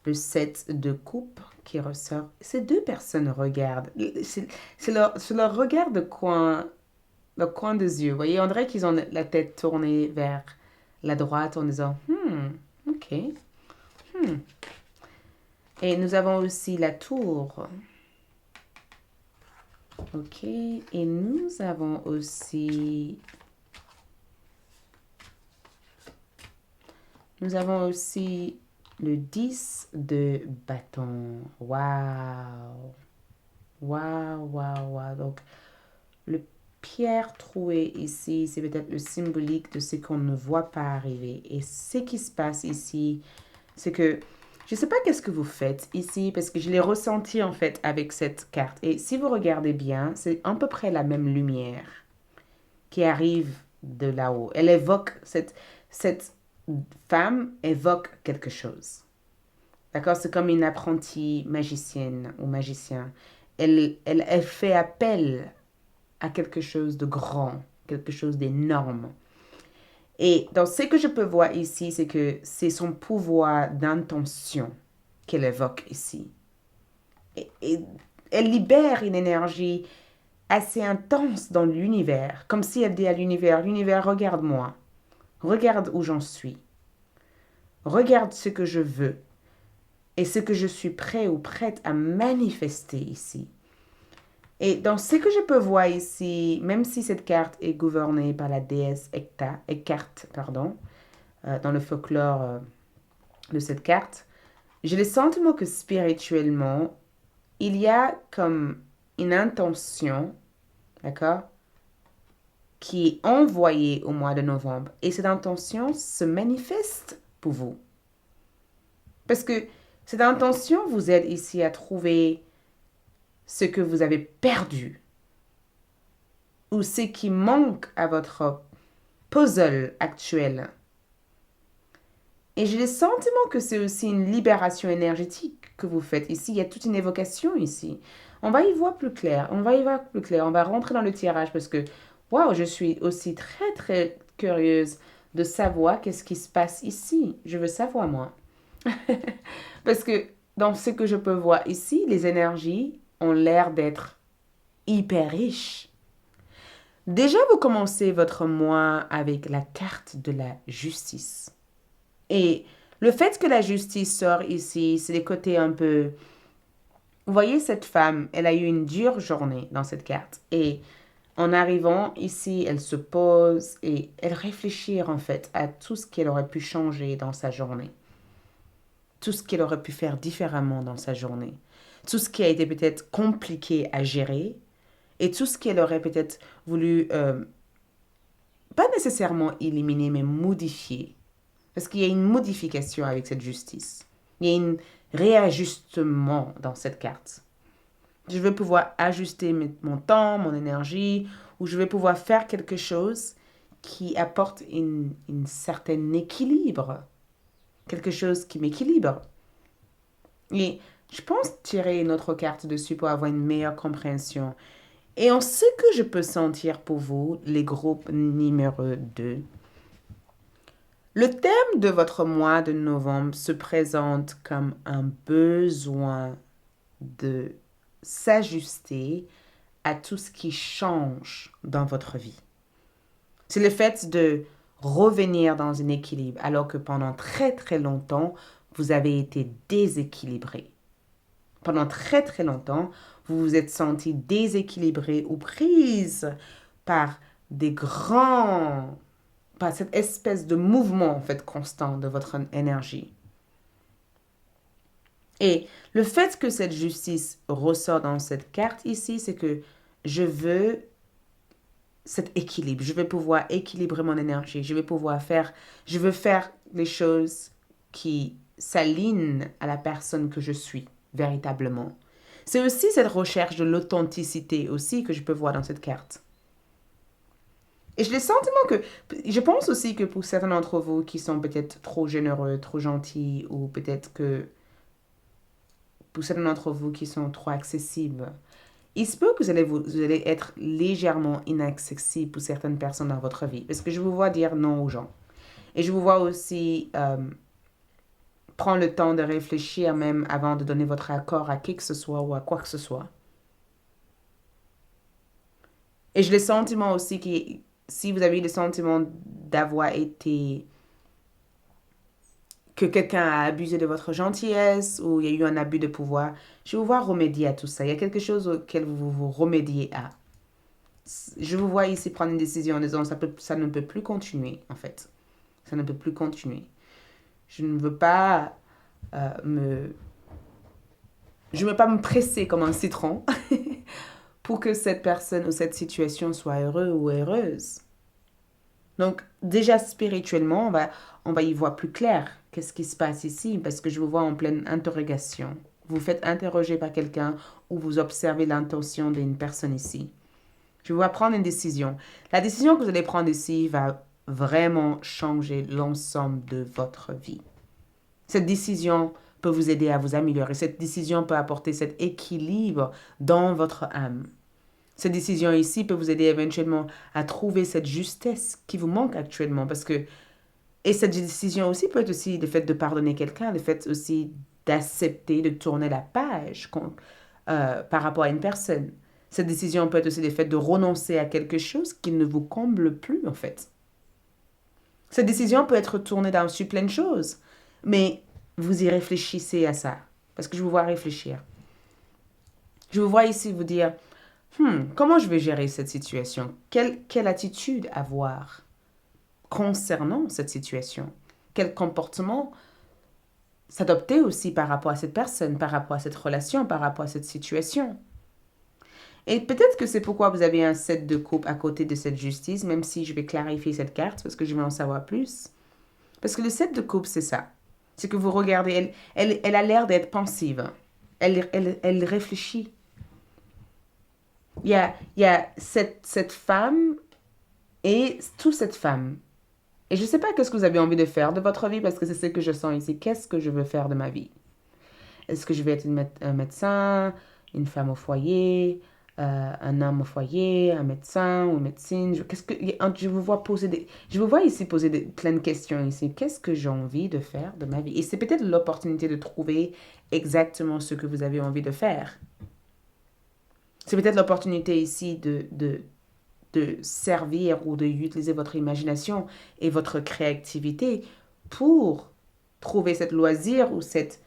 le 7 de coupe qui ressort. Ces deux personnes regardent. C'est leur regard de coin, le coin des yeux. Vous voyez, on dirait qu'ils ont la tête tournée vers la droite en disant ok. Et nous avons aussi la tour. Ok. Et nous avons aussi le 10 de bâton. Waouh! Waouh, waouh, waouh. Donc, le pierre trouée ici, c'est peut-être le symbolique de ce qu'on ne voit pas arriver. Et ce qui se passe ici, c'est que je ne sais pas qu'est-ce que vous faites ici, parce que je l'ai ressenti en fait avec cette carte. Et si vous regardez bien, c'est à peu près la même lumière qui arrive de là-haut. Elle évoque, cette femme évoque quelque chose. D'accord? C'est comme une apprentie magicienne ou magicien. Elle fait appel à quelque chose de grand, quelque chose d'énorme. Et dans ce que je peux voir ici, c'est que c'est son pouvoir d'intention qu'elle évoque ici. Et elle libère une énergie assez intense dans l'univers, comme si elle dit à l'univers, l'univers, regarde-moi, regarde où j'en suis, regarde ce que je veux et ce que je suis prêt ou prête à manifester ici. Et dans ce que je peux voir ici, même si cette carte est gouvernée par la déesse Hecate, dans le folklore de cette carte, j'ai le sentiment que spirituellement, il y a comme une intention, d'accord, qui est envoyée au mois de novembre. Et cette intention se manifeste pour vous. Parce que cette intention vous aide ici à trouver ce que vous avez perdu ou ce qui manque à votre puzzle actuel. Et j'ai le sentiment que c'est aussi une libération énergétique que vous faites ici. Il y a toute une évocation ici. On va y voir plus clair. On va rentrer dans le tirage parce que, waouh, je suis aussi très, très curieuse de savoir qu'est-ce qui se passe ici. Je veux savoir, moi. Parce que dans ce que je peux voir ici, les énergies ont l'air d'être hyper riches. Déjà, vous commencez votre mois avec la carte de la justice. Et le fait que la justice sort ici, c'est les côtés un peu... Vous voyez cette femme, elle a eu une dure journée dans cette carte. Et en arrivant ici, elle se pose et elle réfléchit en fait à tout ce qu'elle aurait pu changer dans sa journée. Tout ce qu'elle aurait pu faire différemment dans sa journée. Tout ce qui a été peut-être compliqué à gérer et tout ce qu'elle aurait peut-être voulu, pas nécessairement éliminer, mais modifier. Parce qu'il y a une modification avec cette justice. Il y a un réajustement dans cette carte. Je vais pouvoir ajuster mon temps, mon énergie, ou je vais pouvoir faire quelque chose qui apporte une certain équilibre. Quelque chose qui m'équilibre. Et je pense tirer une autre carte dessus pour avoir une meilleure compréhension. Et en ce que je peux sentir pour vous, les groupes numéro 2, le thème de votre mois de novembre se présente comme un besoin de s'ajuster à tout ce qui change dans votre vie. C'est le fait de revenir dans un équilibre alors que pendant très très longtemps, vous avez été déséquilibré. Pendant très très longtemps, vous vous êtes senti déséquilibré ou prise par des grands, par cette espèce de mouvement en fait constant de votre énergie. Et le fait que cette justice ressort dans cette carte ici, c'est que je veux cet équilibre. Je vais pouvoir équilibrer mon énergie. Je veux faire les choses qui s'alignent à la personne que je suis véritablement. C'est aussi cette recherche de l'authenticité aussi que je peux voir dans cette carte. Et j'ai le sentiment que, je pense aussi que pour certains d'entre vous qui sont peut-être trop généreux, trop gentils, ou peut-être que pour certains d'entre vous qui sont trop accessibles, il se peut que vous allez être légèrement inaccessible pour certaines personnes dans votre vie. Parce que je vous vois dire non aux gens. Et je vous vois aussi prendre le temps de réfléchir même avant de donner votre accord à qui que ce soit ou à quoi que ce soit. Et j'ai le sentiment aussi que si vous avez le sentiment d'avoir été... que quelqu'un a abusé de votre gentillesse ou il y a eu un abus de pouvoir, je vais vous voir remédier à tout ça. Il y a quelque chose auquel vous vous remédiez à. Je vous vois ici prendre une décision en disant ça ne peut plus continuer, en fait. Ça ne peut plus continuer. Je ne veux pas Je ne veux pas me presser comme un citron pour que cette personne ou cette situation soit heureuse ou heureuse. Donc, déjà spirituellement, on va y voir plus clair. Qu'est-ce qui se passe ici? Parce que je vous vois en pleine interrogation. Vous faites interroger par quelqu'un ou vous observez l'intention d'une personne ici. Je vous vois prendre une décision. La décision que vous allez prendre ici va vraiment changer l'ensemble de votre vie. Cette décision peut vous aider à vous améliorer. Cette décision peut apporter cet équilibre dans votre âme. Cette décision ici peut vous aider éventuellement à trouver cette justesse qui vous manque actuellement. Et cette décision aussi peut être aussi le fait de pardonner quelqu'un, le fait aussi d'accepter de tourner la page par rapport à une personne. Cette décision peut être aussi le fait de renoncer à quelque chose qui ne vous comble plus, en fait. Cette décision peut être tournée sur plein de choses, mais vous y réfléchissez à ça, parce que je vous vois réfléchir. Je vous vois ici vous dire, comment je vais gérer cette situation? Quelle attitude avoir concernant cette situation? Quel comportement s'adopter aussi par rapport à cette personne, par rapport à cette relation, par rapport à cette situation? Et peut-être que c'est pourquoi vous avez un set de coupe à côté de cette justice, même si je vais clarifier cette carte, parce que je vais en savoir plus. Parce que le set de coupe, c'est ça. C'est que vous regardez, elle a l'air d'être pensive. Elle réfléchit. Il y a cette femme et toute cette femme. Et je ne sais pas qu'est-ce que vous avez envie de faire de votre vie, parce que c'est ce que je sens ici. Qu'est-ce que je veux faire de ma vie? Est-ce que je vais être un médecin, une femme au foyer, un homme au foyer, un médecin ou une médecine? Je vous vois ici poser plein de questions ici. Qu'est-ce que j'ai envie de faire de ma vie? Et c'est peut-être l'opportunité de trouver exactement ce que vous avez envie de faire. C'est peut-être l'opportunité ici de de servir ou d'utiliser votre imagination et votre créativité pour trouver cette loisir ou cette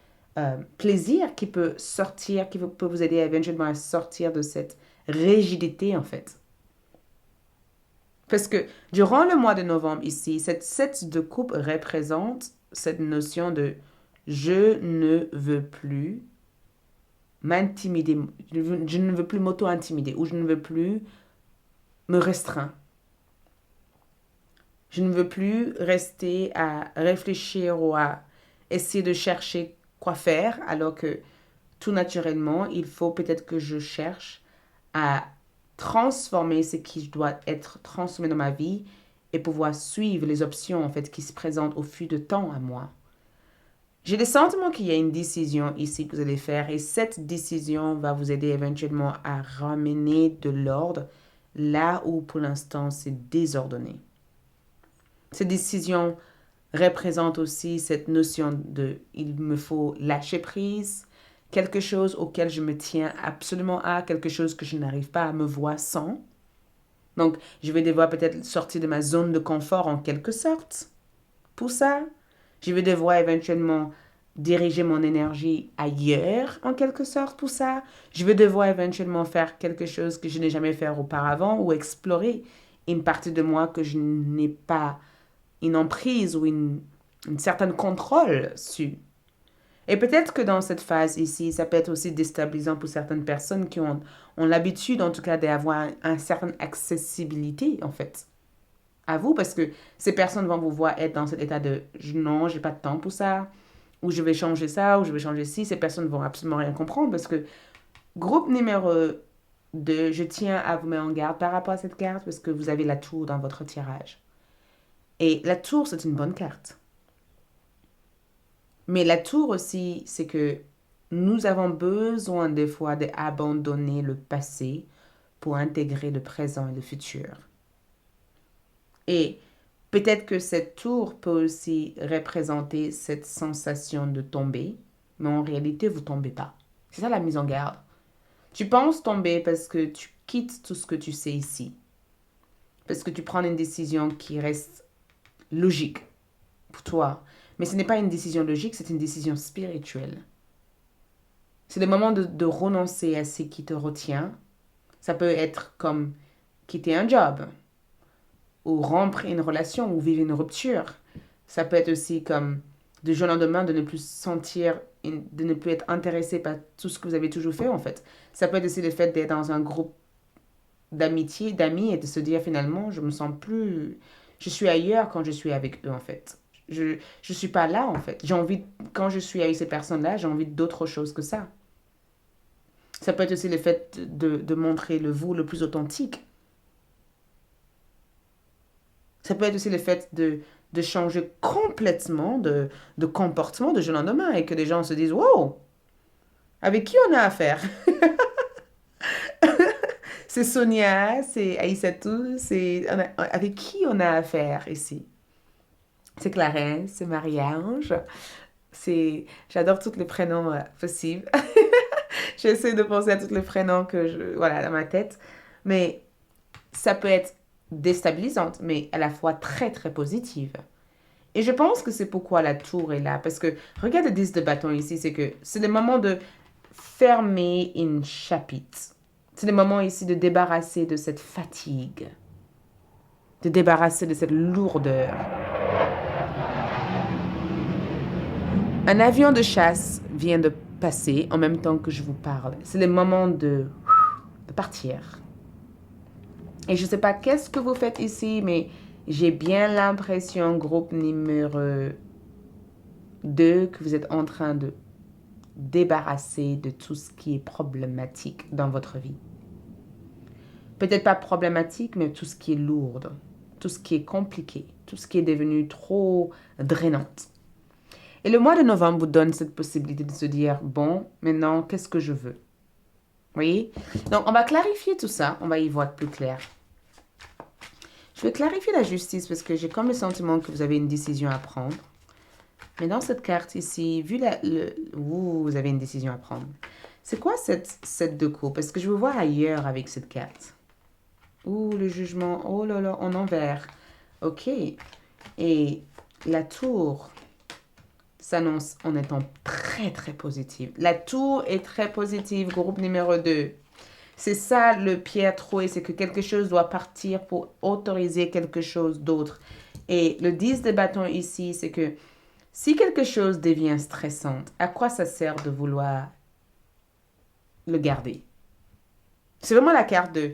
plaisir qui peut sortir, peut vous aider éventuellement à sortir de cette rigidité en fait. Parce que durant le mois de novembre ici, cette 7 de coupe représente cette notion de je ne veux plus m'intimider, je ne veux plus m'auto-intimider ou je ne veux plus me restreindre. Je ne veux plus rester à réfléchir ou à essayer de chercher quoi faire alors que tout naturellement, il faut peut-être que je cherche à transformer ce qui doit être transformé dans ma vie et pouvoir suivre les options en fait qui se présentent au fil de temps à moi. J'ai le sentiment qu'il y a une décision ici que vous allez faire et cette décision va vous aider éventuellement à ramener de l'ordre là où pour l'instant c'est désordonné. Cette décision représente aussi cette notion de il me faut lâcher prise, quelque chose auquel je me tiens absolument à, quelque chose que je n'arrive pas à me voir sans. Donc, je vais devoir peut-être sortir de ma zone de confort en quelque sorte. Pour ça, je vais devoir éventuellement diriger mon énergie ailleurs en quelque sorte pour ça. Je vais devoir éventuellement faire quelque chose que je n'ai jamais fait auparavant ou explorer une partie de moi que je n'ai pas une emprise ou une certaine contrôle sur. Et peut-être que dans cette phase ici, ça peut être aussi déstabilisant pour certaines personnes qui ont l'habitude, en tout cas, d'avoir une certaine accessibilité, en fait, à vous, parce que ces personnes vont vous voir être dans cet état de non, j'ai pas de temps pour ça, ou je vais changer ça, ou je vais changer ci. Ces personnes vont absolument rien comprendre parce que groupe numéro 2, je tiens à vous mettre en garde par rapport à cette carte parce que vous avez la tour dans votre tirage. Et la tour, c'est une bonne carte. Mais la tour aussi, c'est que nous avons besoin des fois d'abandonner le passé pour intégrer le présent et le futur. Et peut-être que cette tour peut aussi représenter cette sensation de tomber, mais en réalité, vous ne tombez pas. C'est ça la mise en garde. Tu penses tomber parce que tu quittes tout ce que tu sais ici. Parce que tu prends une décision qui reste logique pour toi. Mais ce n'est pas une décision logique, c'est une décision spirituelle. C'est le moment de renoncer à ce qui te retient. Ça peut être comme quitter un job, ou rompre une relation, ou vivre une rupture. Ça peut être aussi comme du jour au lendemain de ne plus sentir, de ne plus être intéressé par tout ce que vous avez toujours fait en fait. Ça peut être aussi le fait d'être dans un groupe d'amitié, d'amis et de se dire finalement, je me sens plus, je suis ailleurs quand je suis avec eux en fait. Je suis pas là en fait. J'ai envie, quand je suis avec ces personnes-là, j'ai envie d'autre chose que ça. Ça peut être aussi le fait de montrer le vous le plus authentique. Ça peut être aussi le fait de changer complètement de comportement de jour au lendemain et que les gens se disent, wow, avec qui on a affaire? C'est Sonia, c'est Aïssatou, avec qui on a affaire ici? C'est Clarence, c'est Marie-Ange. J'adore tous les prénoms possibles. J'essaie de penser à tous les prénoms voilà, dans ma tête. Mais ça peut être déstabilisante, mais à la fois très, très positive. Et je pense que c'est pourquoi la tour est là. Parce que, regarde le 10 de bâton ici, c'est que c'est le moment de fermer une chapitre. C'est le moment ici de débarrasser de cette fatigue. De débarrasser de cette lourdeur. Un avion de chasse vient de passer en même temps que je vous parle. C'est le moment de partir. Et je ne sais pas qu'est-ce que vous faites ici, mais j'ai bien l'impression, groupe numéro 2, que vous êtes en train de débarrasser de tout ce qui est problématique dans votre vie. Peut-être pas problématique, mais tout ce qui est lourd, tout ce qui est compliqué, tout ce qui est devenu trop drainant. Et le mois de novembre vous donne cette possibilité de se dire, bon, maintenant, qu'est-ce que je veux? Vous voyez? Donc, on va clarifier tout ça. On va y voir plus clair. Je vais clarifier la justice parce que j'ai comme le sentiment que vous avez une décision à prendre. Mais dans cette carte ici, vu vous avez une décision à prendre. C'est quoi cette de coupe? Parce que je veux voir ailleurs avec cette carte. Ouh, le jugement. Oh là là, en envers. Ok. Et la tour s'annonce en étant très très positive. La tour est très positive, groupe numéro 2. C'est ça le pierre troué, c'est que quelque chose doit partir pour autoriser quelque chose d'autre. Et le 10 de bâton ici, c'est que si quelque chose devient stressant, à quoi ça sert de vouloir le garder? C'est vraiment la carte de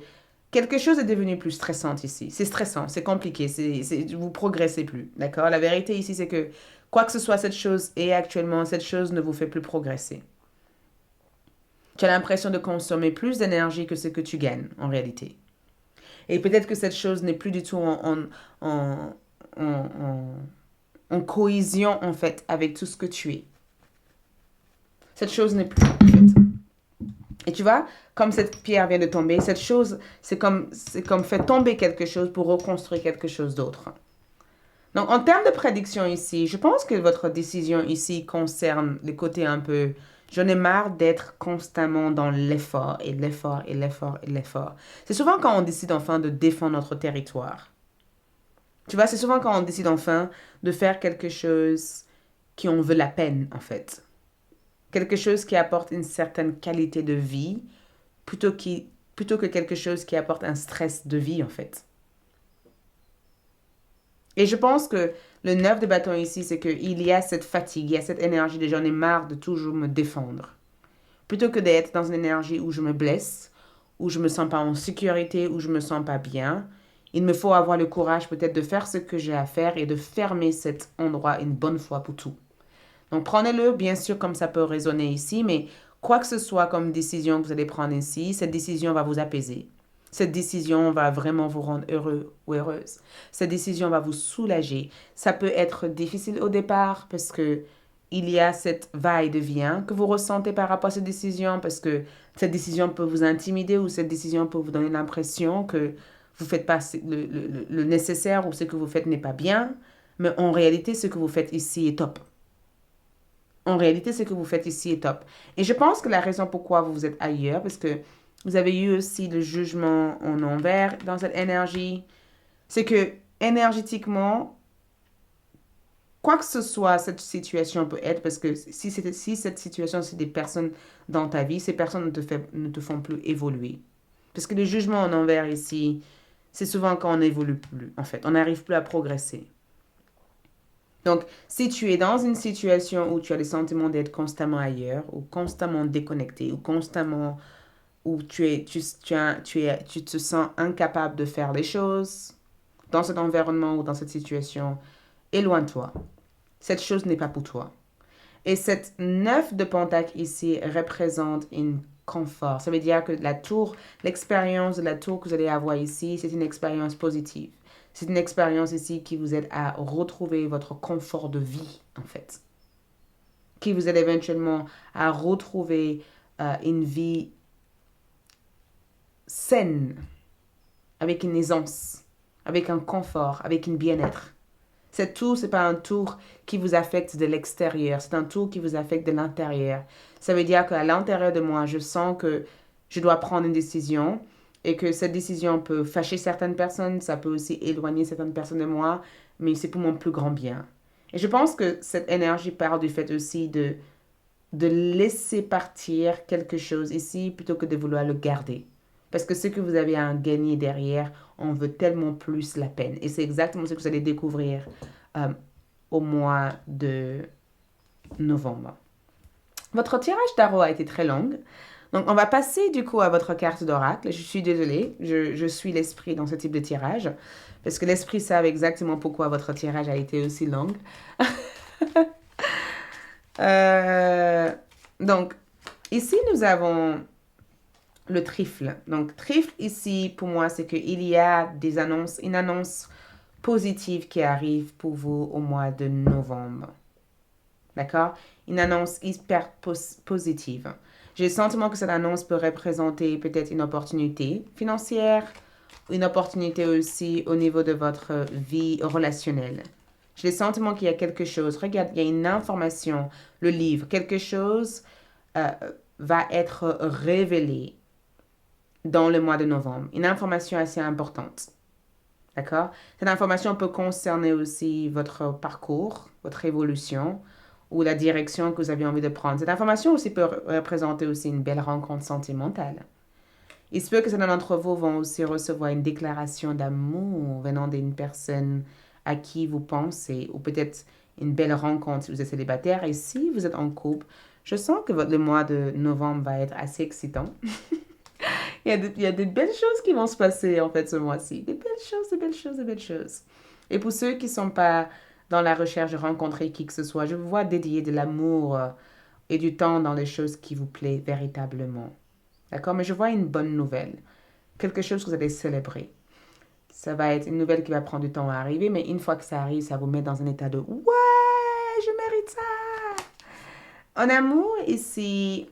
quelque chose est devenu plus stressant ici. C'est stressant, c'est compliqué, vous progressez plus. D'accord? La vérité ici, c'est que quoi que ce soit cette chose est actuellement, cette chose ne vous fait plus progresser. Tu as l'impression de consommer plus d'énergie que ce que tu gagnes en réalité. Et peut-être que cette chose n'est plus du tout en, en, en cohésion en fait avec tout ce que tu es. Cette chose n'est plus en fait. Et tu vois, comme cette pierre vient de tomber, cette chose, c'est comme faire tomber quelque chose pour reconstruire quelque chose d'autre. Donc, en termes de prédiction ici, je pense que votre décision ici concerne les côtés un peu. J'en ai marre d'être constamment dans l'effort et l'effort et l'effort et l'effort. C'est souvent quand on décide enfin de défendre notre territoire. Tu vois, c'est souvent quand on décide enfin de faire quelque chose qui en veut la peine, en fait. Quelque chose qui apporte une certaine qualité de vie plutôt que quelque chose qui apporte un stress de vie, en fait. Et je pense que le 9 de bâton ici, c'est qu'il y a cette fatigue, il y a cette énergie de j'en ai marre de toujours me défendre. Plutôt que d'être dans une énergie où je me blesse, où je me sens pas en sécurité, où je me sens pas bien, il me faut avoir le courage peut-être de faire ce que j'ai à faire et de fermer cet endroit une bonne fois pour tout. Donc prenez-le bien sûr comme ça peut résonner ici, mais quoi que ce soit comme décision que vous allez prendre ici, cette décision va vous apaiser. Cette décision va vraiment vous rendre heureux ou heureuse. Cette décision va vous soulager. Ça peut être difficile au départ parce que il y a cette va-et-vient que vous ressentez par rapport à cette décision parce que cette décision peut vous intimider ou cette décision peut vous donner l'impression que vous ne faites pas le nécessaire ou ce que vous faites n'est pas bien. Mais en réalité, ce que vous faites ici est top. En réalité, ce que vous faites ici est top. Et je pense que la raison pourquoi vous êtes ailleurs, parce que vous avez eu aussi le jugement en envers dans cette énergie, c'est que énergétiquement, quoi que ce soit cette situation peut être, parce que si cette situation, c'est des personnes dans ta vie, ces personnes ne te font plus évoluer. Parce que le jugement en envers ici, c'est souvent quand on n'évolue plus, en fait. On n'arrive plus à progresser. Donc, si tu es dans une situation où tu as le sentiment d'être constamment ailleurs, ou constamment déconnecté, ou constamment où tu te sens incapable de faire les choses dans cet environnement ou dans cette situation, éloigne-toi. Cette chose n'est pas pour toi. Et cette 9 de Pentacle ici représente un confort. Ça veut dire que la tour, l'expérience de la tour que vous allez avoir ici, c'est une expérience positive. C'est une expérience ici qui vous aide à retrouver votre confort de vie, en fait. Qui vous aide éventuellement à retrouver une vie saine, avec une aisance, avec un confort, avec une bien-être. Cette tour, ce n'est pas un tour qui vous affecte de l'extérieur, c'est un tour qui vous affecte de l'intérieur. Ça veut dire qu'à l'intérieur de moi, je sens que je dois prendre une décision et que cette décision peut fâcher certaines personnes, ça peut aussi éloigner certaines personnes de moi, mais c'est pour mon plus grand bien. Et je pense que cette énergie part du fait aussi de laisser partir quelque chose ici plutôt que de vouloir le garder. Parce que ce que vous avez à gagner derrière, on veut tellement plus la peine. Et c'est exactement ce que vous allez découvrir euh, au mois de novembre. Votre tirage tarot a été très long. Donc, on va passer du coup à votre carte d'oracle. Je suis désolée, je suis l'esprit dans ce type de tirage. Parce que l'esprit savent exactement pourquoi votre tirage a été aussi long. Donc, ici, nous avons le trifle. Donc, trifle ici, pour moi, c'est qu'il y a une annonce positive qui arrive pour vous au mois de novembre. D'accord? Une annonce hyper positive. J'ai le sentiment que cette annonce peut représenter peut-être une opportunité financière, une opportunité aussi au niveau de votre vie relationnelle. J'ai le sentiment qu'il y a quelque chose. Regarde, il y a une information, le livre, quelque chose va être révélé dans le mois de novembre. Une information assez importante. D'accord? Cette information peut concerner aussi votre parcours, votre évolution ou la direction que vous avez envie de prendre. Cette information aussi peut représenter aussi une belle rencontre sentimentale. Il se peut que certains d'entre vous vont aussi recevoir une déclaration d'amour venant d'une personne à qui vous pensez, ou peut-être une belle rencontre si vous êtes célibataire. Et si vous êtes en couple, je sens que le mois de novembre va être assez excitant. Il y a des belles choses qui vont se passer en fait ce mois-ci. Des belles choses, des belles choses, des belles choses. Et pour ceux qui ne sont pas dans la recherche de rencontrer qui que ce soit, je vous vois dédier de l'amour et du temps dans les choses qui vous plaisent véritablement. D'accord? Mais je vois une bonne nouvelle. Quelque chose que vous allez célébrer. Ça va être une nouvelle qui va prendre du temps à arriver, mais une fois que ça arrive, ça vous met dans un état de ouais, je mérite ça. En amour, ici,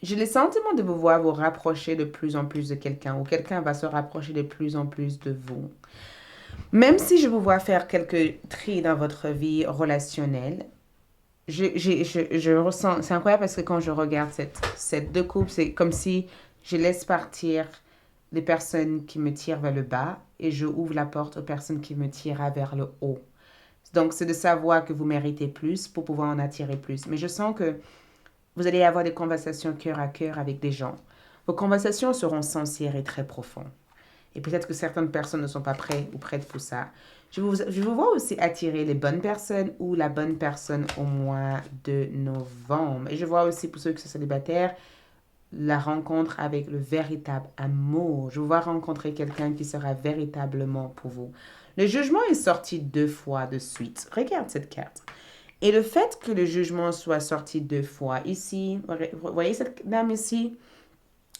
j'ai le sentiment de vous voir vous rapprocher de plus en plus de quelqu'un, ou quelqu'un va se rapprocher de plus en plus de vous. Même si je vous vois faire quelques tris dans votre vie relationnelle, je ressens, c'est incroyable parce que quand je regarde cette deux couples, c'est comme si je laisse partir les personnes qui me tirent vers le bas et je ouvre la porte aux personnes qui me tirent vers le haut. Donc, c'est de savoir que vous méritez plus pour pouvoir en attirer plus. Mais je sens que vous allez avoir des conversations cœur à cœur avec des gens. Vos conversations seront sincères et très profondes. Et peut-être que certaines personnes ne sont pas prêtes ou prêtes pour ça. Je vous vois aussi attirer les bonnes personnes ou la bonne personne au mois de novembre. Et je vois aussi pour ceux qui sont célibataires, la rencontre avec le véritable amour. Je vous vois rencontrer quelqu'un qui sera véritablement pour vous. Le jugement est sorti 2 fois de suite. Regarde cette carte. Et le fait que le jugement soit sorti 2 fois ici, vous voyez cette dame ici,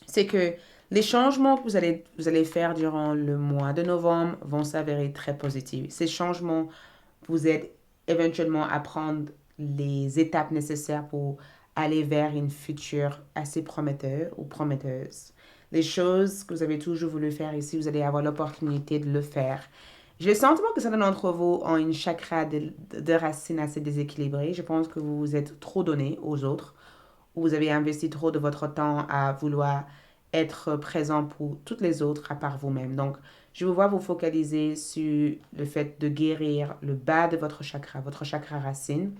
c'est que les changements que vous allez faire durant le mois de novembre vont s'avérer très positifs. Ces changements vous aident éventuellement à prendre les étapes nécessaires pour aller vers une future assez prometteur ou prometteuse. Les choses que vous avez toujours voulu faire ici, vous allez avoir l'opportunité de le faire. J'ai le sentiment que certains d'entre vous ont une chakra de racines assez déséquilibrée. Je pense que vous vous êtes trop donné aux autres, ou vous avez investi trop de votre temps à vouloir être présent pour toutes les autres à part vous-même. Donc, je vous vois vous focaliser sur le fait de guérir le bas de votre chakra racine.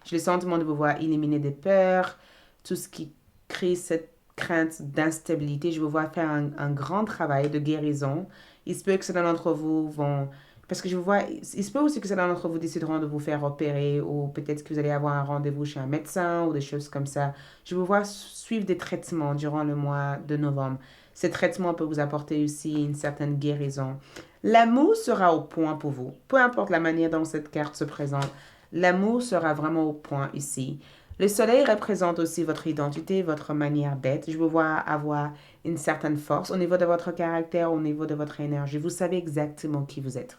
J'ai le sentiment de vous voir éliminer des peurs, tout ce qui crée cette crainte d'instabilité. Je vous vois faire un grand travail de guérison. Il se peut que certains d'entre vous vont... Parce que je vous vois, il se peut aussi que certains d'entre vous décideront de vous faire opérer ou peut-être que vous allez avoir un rendez-vous chez un médecin ou des choses comme ça. Je vous vois suivre des traitements durant le mois de novembre. Ces traitements peuvent vous apporter aussi une certaine guérison. L'amour sera au point pour vous. Peu importe la manière dont cette carte se présente, l'amour sera vraiment au point ici. Le soleil représente aussi votre identité, votre manière d'être. Je vous vois avoir une certaine force au niveau de votre caractère, au niveau de votre énergie. Vous savez exactement qui vous êtes.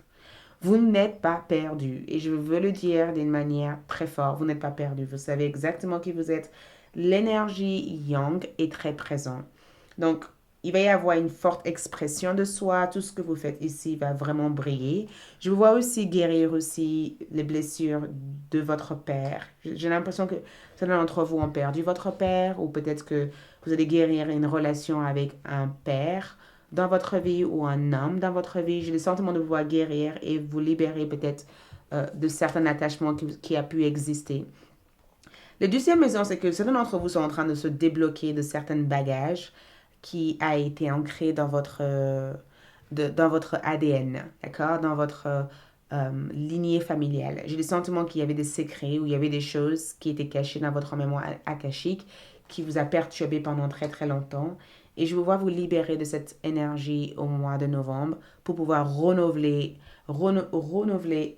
Vous n'êtes pas perdu. Et je veux le dire d'une manière très forte. Vous n'êtes pas perdu. Vous savez exactement qui vous êtes. L'énergie yang est très présente. Donc, il va y avoir une forte expression de soi. Tout ce que vous faites ici va vraiment briller. Je vous vois aussi guérir aussi les blessures de votre père. J'ai l'impression que certains d'entre vous ont perdu votre père ou peut-être que vous allez guérir une relation avec un père dans votre vie ou un homme dans votre vie. J'ai le sentiment de vous guérir et vous libérer peut-être de certains attachements qui a pu exister. La deuxième maison, c'est que certains d'entre vous sont en train de se débloquer de certains bagages qui a été ancré dans votre ADN, d'accord? Dans votre lignée familiale. J'ai le sentiment qu'il y avait des secrets ou il y avait des choses qui étaient cachées dans votre mémoire akashique qui vous a perturbé pendant très très longtemps. Et je vous vois vous libérer de cette énergie au mois de novembre pour pouvoir renouveler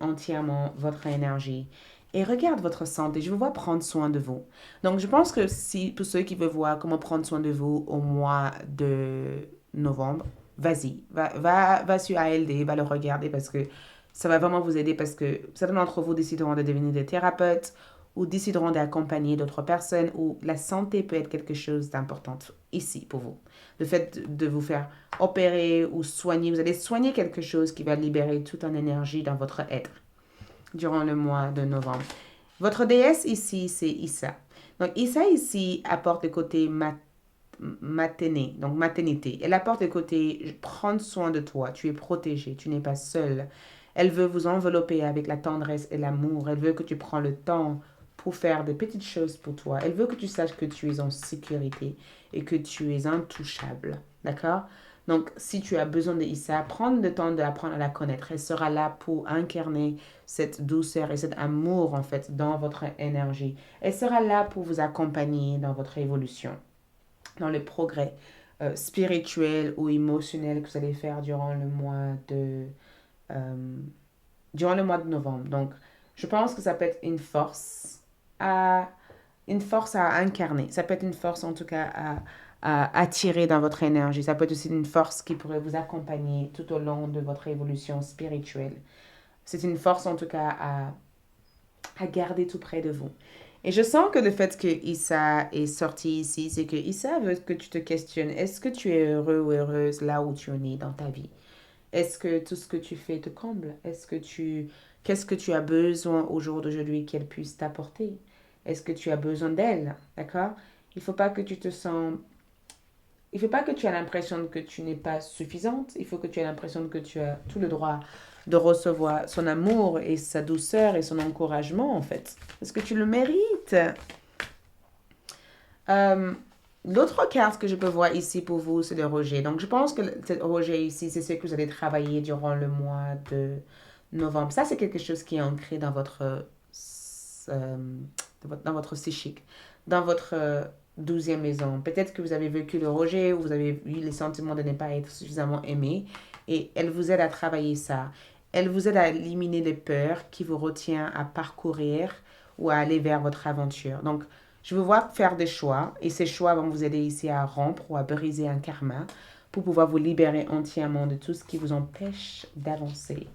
entièrement votre énergie. Et regarde votre santé, je vous vois prendre soin de vous. Donc, je pense que si, pour ceux qui veulent voir comment prendre soin de vous au mois de novembre, vas-y, va sur ALD, va le regarder parce que ça va vraiment vous aider parce que certains d'entre vous décideront de devenir des thérapeutes ou décideront d'accompagner d'autres personnes ou la santé peut être quelque chose d'important ici pour vous. Le fait de vous faire opérer ou soigner, vous allez soigner quelque chose qui va libérer toute en énergie dans votre être durant le mois de novembre. Votre déesse ici, c'est Issa. Donc, Issa ici apporte le côté maternité. Donc, maternité. Elle apporte le côté prendre soin de toi. Tu es protégé. Tu n'es pas seul. Elle veut vous envelopper avec la tendresse et l'amour. Elle veut que tu prends le temps pour faire des petites choses pour toi. Elle veut que tu saches que tu es en sécurité et que tu es intouchable. D'accord? Donc, si tu as besoin de Issa, prends le temps d'apprendre à la connaître. Elle sera là pour incarner cette douceur et cet amour, en fait, dans votre énergie. Elle sera là pour vous accompagner dans votre évolution, dans le progrès spirituel ou émotionnel que vous allez faire euh, durant le mois de novembre. Donc, je pense que ça peut être à, une force à incarner. Ça peut être une force, en tout cas, à attirer dans votre énergie. Ça peut être aussi une force qui pourrait vous accompagner tout au long de votre évolution spirituelle. C'est une force, en tout cas, à garder tout près de vous. Et je sens que le fait que Issa est sorti ici, c'est que Issa veut que tu te questionnes. Est-ce que tu es heureux ou heureuse là où tu en es dans ta vie? Est-ce que tout ce que tu fais te comble? Qu'est-ce que tu as besoin au jour d'aujourd'hui qu'elle puisse t'apporter? Est-ce que tu as besoin d'elle? D'accord? Il ne faut pas que tu te sens il ne faut pas que tu aies l'impression que tu n'es pas suffisante. Il faut que tu aies l'impression que tu as tout le droit de recevoir son amour et sa douceur et son encouragement, en fait. Parce que tu le mérites. Euh, L'autre carte que je peux voir ici pour vous, c'est le rejet. Donc, je pense que ce rejet ici, c'est ce que vous allez travailler durant le mois de novembre. Ça, c'est quelque chose qui est ancré dans votre psychique, dans votre 12e maison. Peut-être que vous avez vécu le rejet ou vous avez eu les sentiments de ne pas être suffisamment aimé. Et elle vous aide à travailler ça. Elle vous aide à éliminer les peurs qui vous retiennent à parcourir ou à aller vers votre aventure. Donc, je veux voir faire des choix et ces choix vont vous aider ici à rompre ou à briser un karma pour pouvoir vous libérer entièrement de tout ce qui vous empêche d'avancer.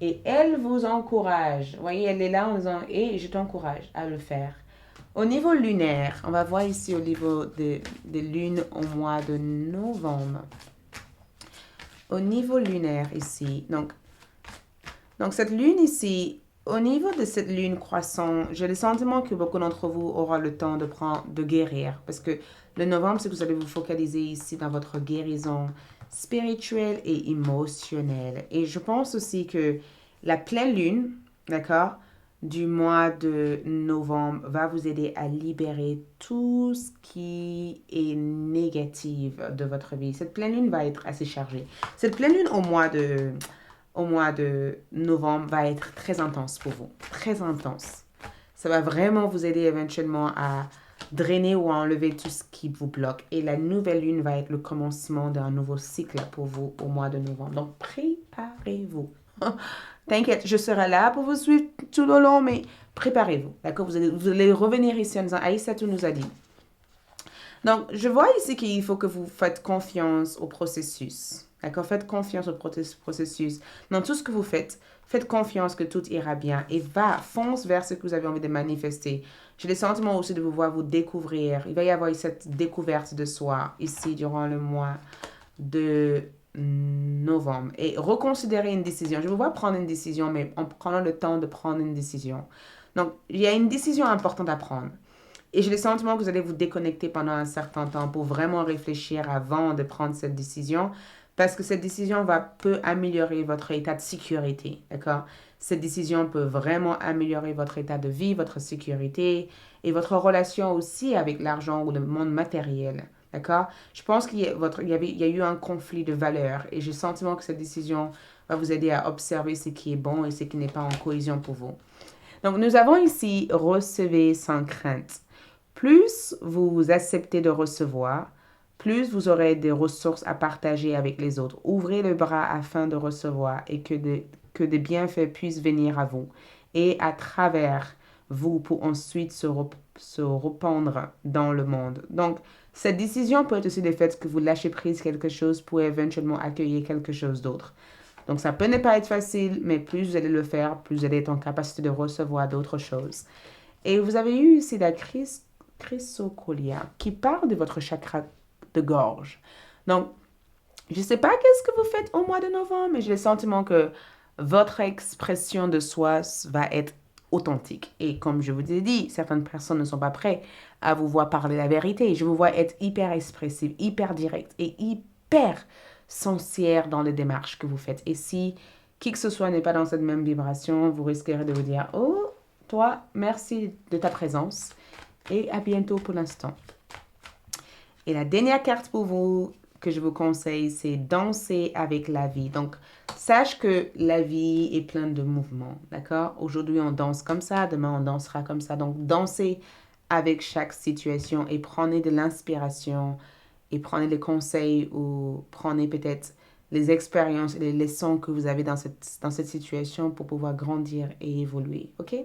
Et elle vous encourage. Vous voyez, elle est là en disant, et je t'encourage à le faire. Au niveau lunaire, on va voir ici au niveau des lunes au mois de novembre. Au niveau lunaire ici, donc cette lune ici, au niveau de cette lune croissante, j'ai le sentiment que beaucoup d'entre vous auront le temps de guérir. Parce que le novembre, c'est que vous allez vous focaliser ici dans votre guérison spirituelle et émotionnelle. Et je pense aussi que la pleine lune, d'accord, du mois de novembre va vous aider à libérer tout ce qui est négatif de votre vie. Cette pleine lune va être assez chargée. Cette pleine lune au mois de novembre va être très intense pour vous. Très intense. Ça va vraiment vous aider éventuellement à drainer ou à enlever tout ce qui vous bloque. Et la nouvelle lune va être le commencement d'un nouveau cycle pour vous au mois de novembre. Donc, préparez-vous. T'inquiète, je serai là pour vous suivre tout le long, mais préparez-vous. D'accord? Vous allez revenir ici en disant, Aïssatou nous a dit. Donc, je vois ici qu'il faut que vous faites confiance au processus. D'accord? Faites confiance au processus. Dans tout ce que vous faites, faites confiance que tout ira bien et fonce vers ce que vous avez envie de manifester. J'ai le sentiment aussi de vous voir vous découvrir. Il va y avoir cette découverte de soi ici durant le mois de novembre. Et reconsidérer une décision. Je vous vois prendre une décision, mais en prenant le temps de prendre une décision. Donc, il y a une décision importante à prendre. Et j'ai le sentiment que vous allez vous déconnecter pendant un certain temps pour vraiment réfléchir avant de prendre cette décision. Parce que cette décision peut améliorer votre état de sécurité. D'accord? Cette décision peut vraiment améliorer votre état de vie, votre sécurité et votre relation aussi avec l'argent ou le monde matériel. D'accord? Je pense qu'il y a eu un conflit de valeurs et j'ai le sentiment que cette décision va vous aider à observer ce qui est bon et ce qui n'est pas en cohésion pour vous. Donc, nous avons ici recevez sans crainte. Plus vous acceptez de recevoir, plus vous aurez des ressources à partager avec les autres. Ouvrez le bras afin de recevoir et que des bienfaits puissent venir à vous et à travers vous pour ensuite se répandre dans le monde. Donc, cette décision peut être aussi le fait que vous lâchez prise quelque chose pour éventuellement accueillir quelque chose d'autre. Donc, ça peut ne pas être facile, mais plus vous allez le faire, plus vous allez être en capacité de recevoir d'autres choses. Et vous avez eu ici la chrysocolia qui parle de votre chakra de gorge. Donc, je ne sais pas qu'est-ce que vous faites au mois de novembre, mais j'ai le sentiment que votre expression de soi va être authentique. Et comme je vous ai dit, certaines personnes ne sont pas prêtes à vous voir parler la vérité. Je vous vois être hyper expressive, hyper direct et hyper sincère dans les démarches que vous faites. Et si qui que ce soit n'est pas dans cette même vibration, vous risquerez de vous dire, oh, toi, merci de ta présence et à bientôt pour l'instant. Et la dernière carte pour vous que je vous conseille, c'est danser avec la vie. Donc, sache que la vie est pleine de mouvements, d'accord? Aujourd'hui, on danse comme ça, demain, on dansera comme ça. Donc, dansez avec chaque situation et prenez de l'inspiration et prenez les conseils ou prenez peut-être les expériences et les leçons que vous avez dans cette situation pour pouvoir grandir et évoluer, ok?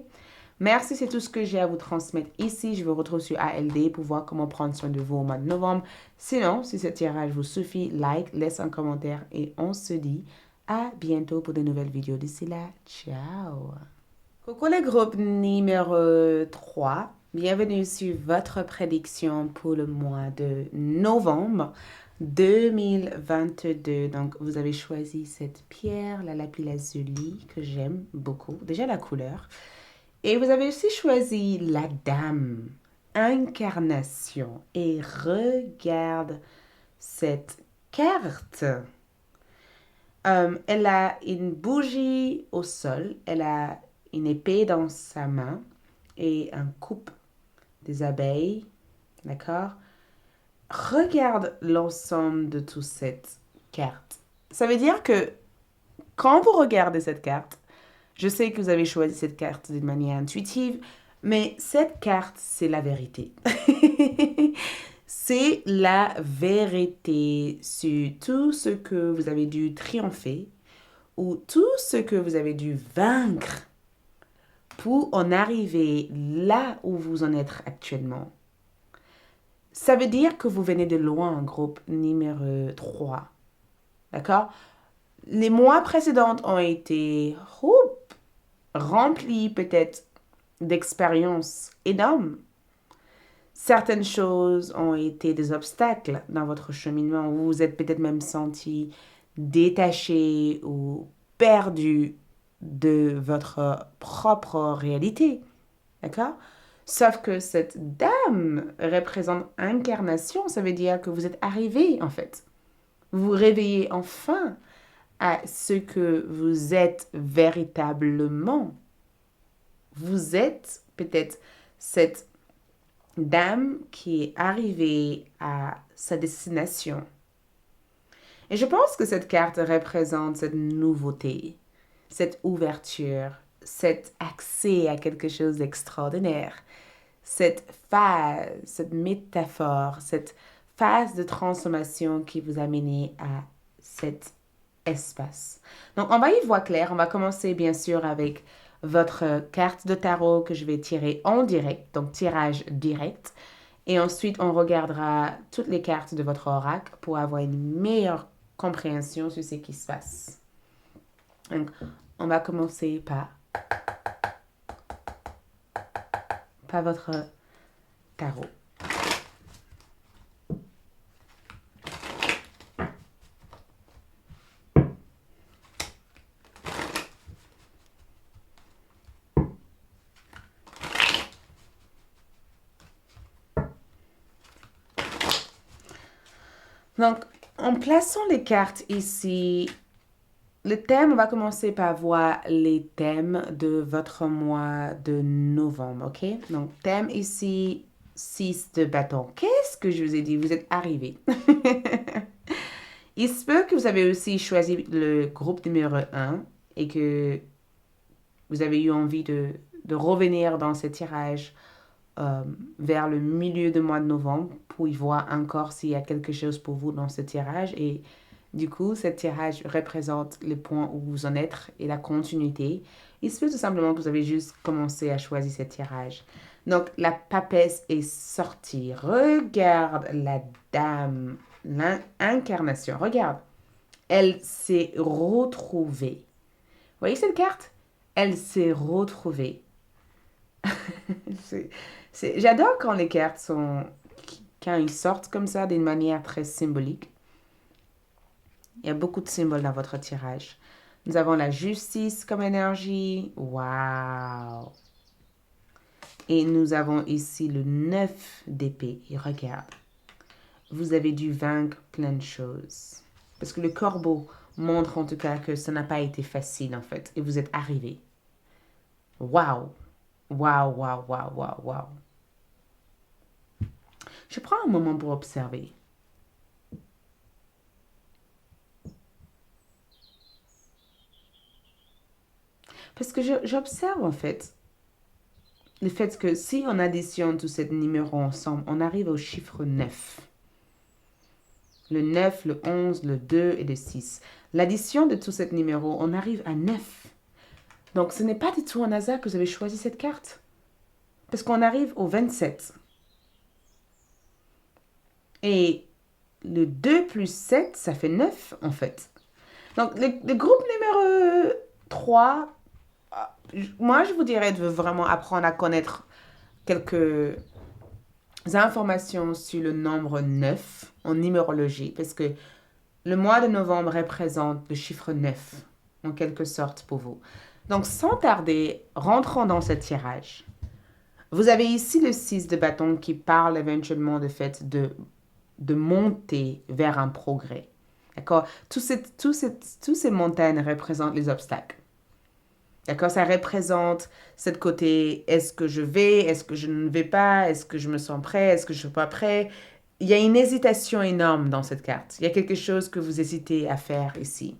Merci, c'est tout ce que j'ai à vous transmettre ici. Je vous retrouve sur ALD pour voir comment prendre soin de vous au mois de novembre. Sinon, si ce tirage vous suffit, like, laisse un commentaire et on se dit à bientôt pour de nouvelles vidéos. D'ici là, ciao! Coucou les groupes numéro 3. Bienvenue sur votre prédiction pour le mois de novembre 2022. Donc, vous avez choisi cette pierre, la lapis lazuli, que j'aime beaucoup. Déjà la couleur. Et vous avez aussi choisi la dame, incarnation. Et regarde cette carte. Elle a une bougie au sol, elle a une épée dans sa main et un coupe des abeilles, d'accord? Regarde l'ensemble de toute cette carte. Ça veut dire que quand vous regardez cette carte, je sais que vous avez choisi cette carte d'une manière intuitive, mais cette carte, c'est la vérité. C'est la vérité sur tout ce que vous avez dû triompher ou tout ce que vous avez dû vaincre pour en arriver là où vous en êtes actuellement. Ça veut dire que vous venez de loin, groupe numéro 3. D'accord? Les mois précédents ont été remplis peut-être d'expériences énormes. Certaines choses ont été des obstacles dans votre cheminement. Vous vous êtes peut-être même senti détaché ou perdu de votre propre réalité. D'accord? Sauf que cette dame représente incarnation. Ça veut dire que vous êtes arrivé, en fait. Vous vous réveillez enfin à ce que vous êtes véritablement. Vous êtes peut-être cette dame qui est arrivée à sa destination. Et je pense que cette carte représente cette nouveauté, cette ouverture, cet accès à quelque chose d'extraordinaire, cette phase, cette métaphore, cette phase de transformation qui vous a mené à cet espace. Donc, on va y voir clair. On va commencer bien sûr avec votre carte de tarot que je vais tirer en direct, donc tirage direct. Et ensuite, on regardera toutes les cartes de votre oracle pour avoir une meilleure compréhension sur ce qui se passe. Donc, on va commencer par votre tarot. Donc, en plaçant les cartes ici, le thème, on va commencer par voir les thèmes de votre mois de novembre, ok? Donc, thème ici, 6 de bâton. Qu'est-ce que je vous ai dit? Vous êtes arrivé. Il se peut que vous avez aussi choisi le groupe numéro 1 et que vous avez eu envie de revenir dans ce tirage vers le milieu du mois de novembre pour y voir encore s'il y a quelque chose pour vous dans ce tirage. Et du coup, ce tirage représente les points où vous en êtes et la continuité. Il se peut tout simplement que vous avez juste commencé à choisir ce tirage. Donc, la papesse est sortie. Regarde la dame, l'incarnation. Regarde. Elle s'est retrouvée. Vous voyez cette carte? Elle s'est retrouvée. J'adore quand les cartes quand ils sortent comme ça d'une manière très symbolique. Il y a beaucoup de symboles dans votre tirage. Nous avons la justice comme énergie. Waouh! Et nous avons ici le 9 d'épée. Et regarde, vous avez dû vaincre plein de choses. Parce que le corbeau montre en tout cas que ça n'a pas été facile en fait. Et vous êtes arrivé. Waouh! Waouh, waouh, waouh, waouh, waouh. Je prends un moment pour observer. Parce que j'observe en fait le fait que si on additionne tous ces numéros ensemble, on arrive au chiffre 9. Le 9, le 11, le 2 et le 6. L'addition de tous ces numéros, on arrive à 9. Donc ce n'est pas du tout un hasard que vous avez choisi cette carte. Parce qu'on arrive au 27. Et le 2 plus 7, ça fait 9 en fait. Donc le groupe numéro 3, moi je vous dirais de vraiment apprendre à connaître quelques informations sur le nombre 9 en numérologie. Parce que le mois de novembre représente le chiffre 9 en quelque sorte pour vous. Donc sans tarder, rentrons dans ce tirage. Vous avez ici le 6 de bâton qui parle éventuellement du fait de monter vers un progrès. D'accord? Tous ces montagnes représentent les obstacles. D'accord? Ça représente cette côté, est-ce que je vais, est-ce que je ne vais pas, est-ce que je me sens prêt, est-ce que je ne suis pas prêt? Il y a une hésitation énorme dans cette carte. Il y a quelque chose que vous hésitez à faire ici.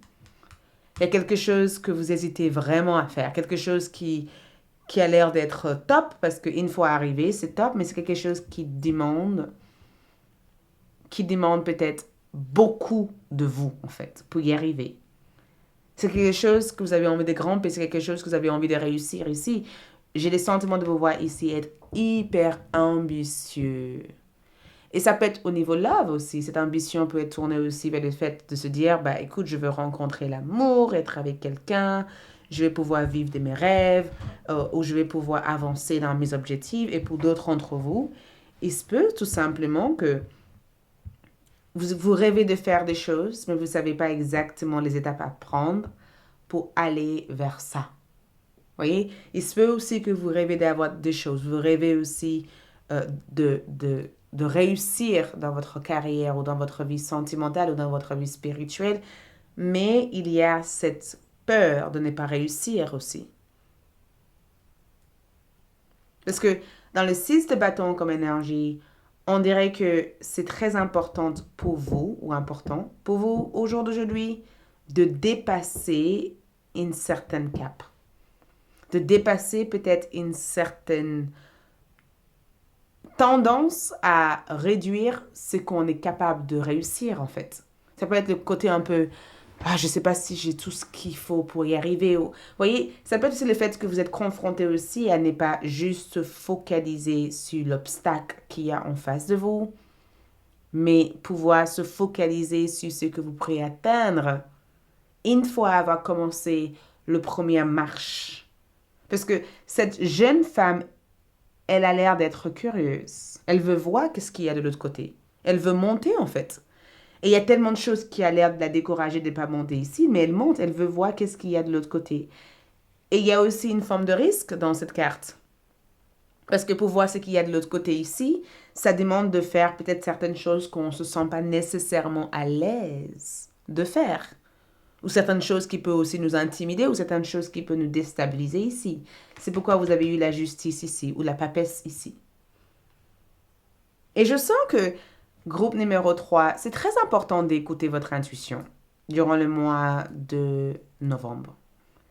Il y a quelque chose que vous hésitez vraiment à faire. Quelque chose qui a l'air d'être top, parce qu'une fois arrivé, c'est top, mais c'est quelque chose qui demande peut-être beaucoup de vous, en fait, pour y arriver. C'est quelque chose que vous avez envie de grimper, c'est quelque chose que vous avez envie de réussir ici. J'ai le sentiment de vous voir ici être hyper ambitieux. Et ça peut être au niveau love aussi. Cette ambition peut être tournée aussi vers le fait de se dire, bah écoute, je veux rencontrer l'amour, être avec quelqu'un, je vais pouvoir vivre de mes rêves, ou je vais pouvoir avancer dans mes objectifs. Et pour d'autres d'entre vous, il se peut tout simplement que vous rêvez de faire des choses, mais vous ne savez pas exactement les étapes à prendre pour aller vers ça. Vous voyez? Il se peut aussi que vous rêvez d'avoir des choses. Vous rêvez aussi de réussir dans votre carrière ou dans votre vie sentimentale ou dans votre vie spirituelle, mais il y a cette peur de ne pas réussir aussi. Parce que dans le 6 de bâton comme énergie, on dirait que c'est très important pour vous, ou important pour vous au jour d'aujourd'hui, de dépasser une certaine cape. De dépasser peut-être une certaine tendance à réduire ce qu'on est capable de réussir, en fait. Ça peut être le côté un peu, ah, je ne sais pas si j'ai tout ce qu'il faut pour y arriver. Vous voyez, ça peut être aussi le fait que vous êtes confronté aussi à ne pas juste focaliser sur l'obstacle qu'il y a en face de vous, mais pouvoir se focaliser sur ce que vous pourrez atteindre une fois avoir commencé le première marche. Parce que cette jeune femme, elle a l'air d'être curieuse. Elle veut voir qu'est-ce qu'il y a de l'autre côté. Elle veut monter en fait. Et il y a tellement de choses qui a l'air de la décourager de ne pas monter ici, mais elle monte, elle veut voir qu'est-ce qu'il y a de l'autre côté. Et il y a aussi une forme de risque dans cette carte. Parce que pour voir ce qu'il y a de l'autre côté ici, ça demande de faire peut-être certaines choses qu'on ne se sent pas nécessairement à l'aise de faire. Ou certaines choses qui peuvent aussi nous intimider, ou certaines choses qui peuvent nous déstabiliser ici. C'est pourquoi vous avez eu la justice ici, ou la papesse ici. Et je sens que, groupe numéro 3, c'est très important d'écouter votre intuition durant le mois de novembre.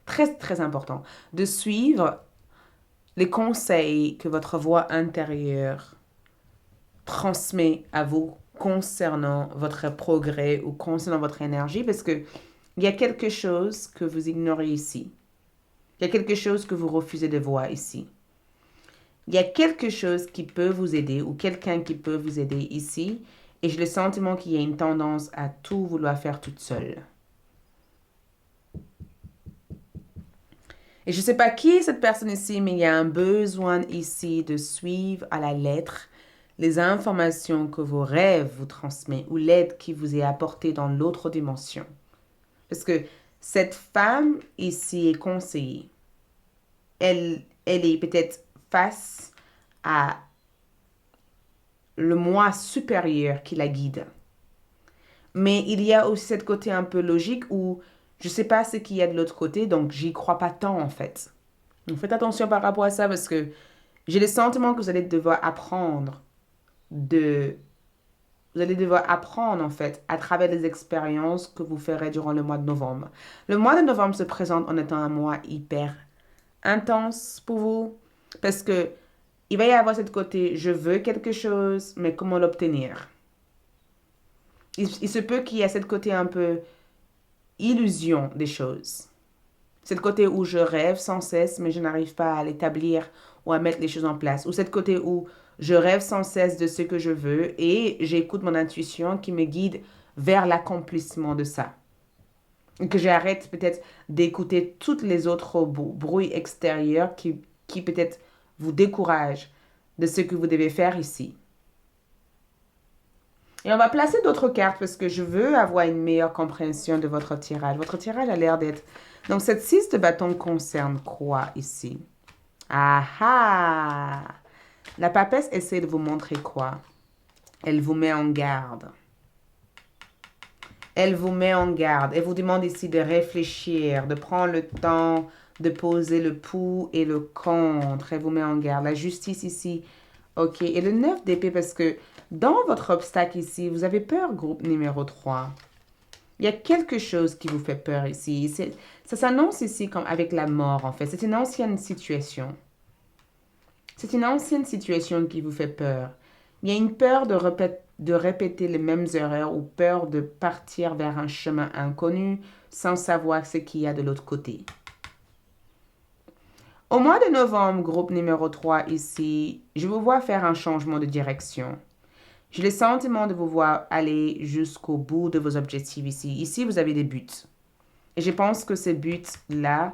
Très, très important. De suivre les conseils que votre voix intérieure transmet à vous concernant votre progrès ou concernant votre énergie, parce que il y a quelque chose que vous ignorez ici. Il y a quelque chose que vous refusez de voir ici. Il y a quelque chose qui peut vous aider ou quelqu'un qui peut vous aider ici. Et j'ai le sentiment qu'il y a une tendance à tout vouloir faire toute seule. Et je ne sais pas qui est cette personne ici, mais il y a un besoin ici de suivre à la lettre les informations que vos rêves vous transmettent ou l'aide qui vous est apportée dans l'autre dimension. Parce que cette femme ici est conseillée. Elle est peut-être face à le moi supérieur qui la guide. Mais il y a aussi cette côté un peu logique où je ne sais pas ce qu'il y a de l'autre côté, donc j'y crois pas tant en fait. Donc faites attention par rapport à ça parce que j'ai le sentiment que vous allez devoir apprendre de... Vous allez devoir apprendre en fait à travers les expériences que vous ferez durant le mois de novembre. Le mois de novembre se présente en étant un mois hyper intense pour vous parce que il va y avoir cette côté je veux quelque chose mais comment l'obtenir. Il se peut qu'il y ait cette côté un peu illusion des choses. Cette côté où je rêve sans cesse, mais je n'arrive pas à l'établir ou à mettre les choses en place. Ou cette côté où je rêve sans cesse de ce que je veux et j'écoute mon intuition qui me guide vers l'accomplissement de ça. Et que j'arrête peut-être d'écouter toutes les autres bruits extérieurs qui peut-être vous découragent de ce que vous devez faire ici. Et on va placer d'autres cartes parce que je veux avoir une meilleure compréhension de votre tirage. Votre tirage a l'air d'être... Donc, cette 6 de bâton concerne quoi ici? Ah ah! La papesse essaie de vous montrer quoi? Elle vous met en garde. Elle vous met en garde. Elle vous demande ici de réfléchir, de prendre le temps, de poser le pour et le contre. Elle vous met en garde. La justice ici. OK. Et le 9 d'épée parce que dans votre obstacle ici, vous avez peur, groupe numéro 3. Il y a quelque chose qui vous fait peur ici. Ça s'annonce ici comme avec la mort, en fait. C'est une ancienne situation. C'est une ancienne situation qui vous fait peur. Il y a une peur de répéter les mêmes erreurs ou peur de partir vers un chemin inconnu sans savoir ce qu'il y a de l'autre côté. Au mois de novembre, groupe numéro 3 ici, je vous vois faire un changement de direction. J'ai le sentiment de vous voir aller jusqu'au bout de vos objectifs ici. Ici, vous avez des buts. Et je pense que ces buts-là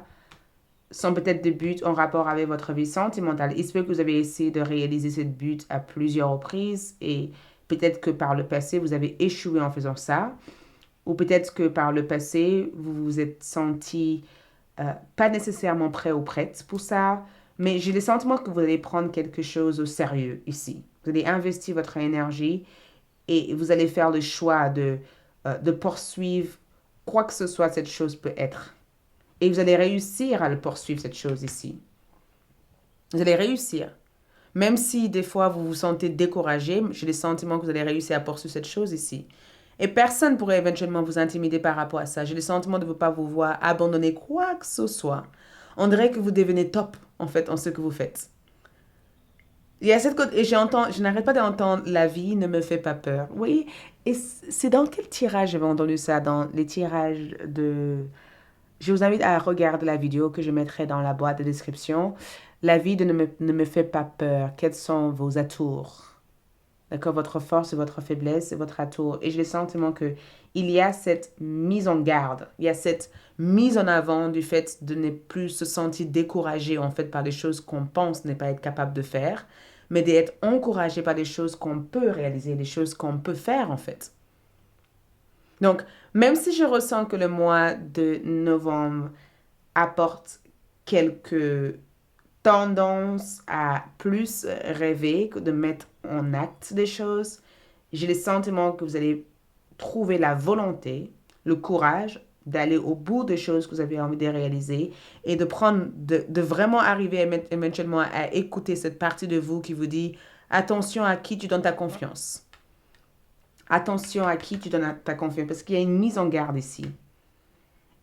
sont peut-être des buts en rapport avec votre vie sentimentale. Il se peut que vous avez essayé de réaliser ce but à plusieurs reprises et peut-être que par le passé, vous avez échoué en faisant ça. Ou peut-être que par le passé, vous vous êtes senti pas nécessairement prêt ou prête pour ça. Mais j'ai le sentiment que vous allez prendre quelque chose au sérieux ici. Vous allez investir votre énergie et vous allez faire le choix de poursuivre quoi que ce soit cette chose peut être. Et vous allez réussir à le poursuivre, cette chose ici. Vous allez réussir. Même si des fois vous vous sentez découragé, j'ai le sentiment que vous allez réussir à poursuivre cette chose ici. Et personne ne pourrait éventuellement vous intimider par rapport à ça. J'ai le sentiment de ne pas vous voir abandonner quoi que ce soit. On dirait que vous devenez top, en fait, en ce que vous faites. Il y a cette côté, et je n'arrête pas d'entendre la vie ne me fait pas peur. Oui, et c'est dans quel tirage j'avais entendu ça? Dans les tirages de... Je vous invite à regarder la vidéo que je mettrai dans la boîte de description. La vie ne me fait pas peur. Quels sont vos atours? D'accord, votre force et votre faiblesse et votre atout. Et j'ai le sentiment que il y a cette mise en garde, il y a cette mise en avant du fait de ne plus se sentir découragé en fait par des choses qu'on pense ne pas être capable de faire, mais d'être encouragé par des choses qu'on peut réaliser, des choses qu'on peut faire en fait. Donc, même si je ressens que le mois de novembre apporte quelques tendances à plus rêver que de mettre en acte des choses, j'ai le sentiment que vous allez trouver la volonté, le courage d'aller au bout des choses que vous avez envie de réaliser et de prendre, de vraiment arriver éventuellement à écouter cette partie de vous qui vous dit attention à qui tu donnes ta confiance. Attention à qui tu donnes ta confiance parce qu'il y a une mise en garde ici.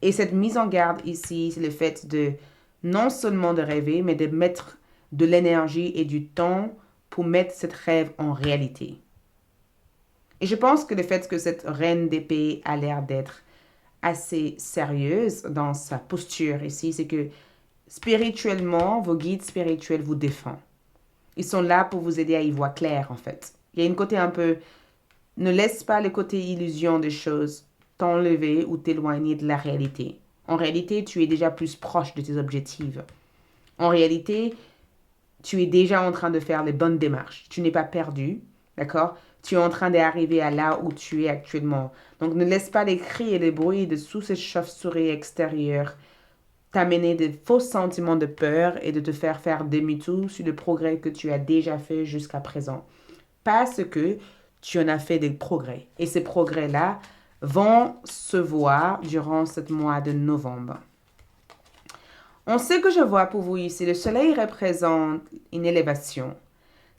Et cette mise en garde ici, c'est le fait de non seulement de rêver, mais de mettre de l'énergie et du temps pour mettre cette rêve en réalité. Et je pense que le fait que cette reine d'épée a l'air d'être assez sérieuse dans sa posture ici, c'est que spirituellement, vos guides spirituels vous défendent. Ils sont là pour vous aider à y voir clair, en fait. Il y a une côté un peu... Ne laisse pas le côté illusion des choses t'enlever ou t'éloigner de la réalité. En réalité, tu es déjà plus proche de tes objectifs. En réalité, tu es déjà en train de faire les bonnes démarches. Tu n'es pas perdu, d'accord? Tu es en train d'arriver à là où tu es actuellement. Donc, ne laisse pas les cris et les bruits de sous ces chauves-souris extérieures t'amener des faux sentiments de peur et de te faire demi-tour sur le progrès que tu as déjà fait jusqu'à présent. Parce que tu en as fait des progrès. Et ces progrès-là vont se voir durant ce mois de novembre. On sait que je vois pour vous ici, le soleil représente une élévation.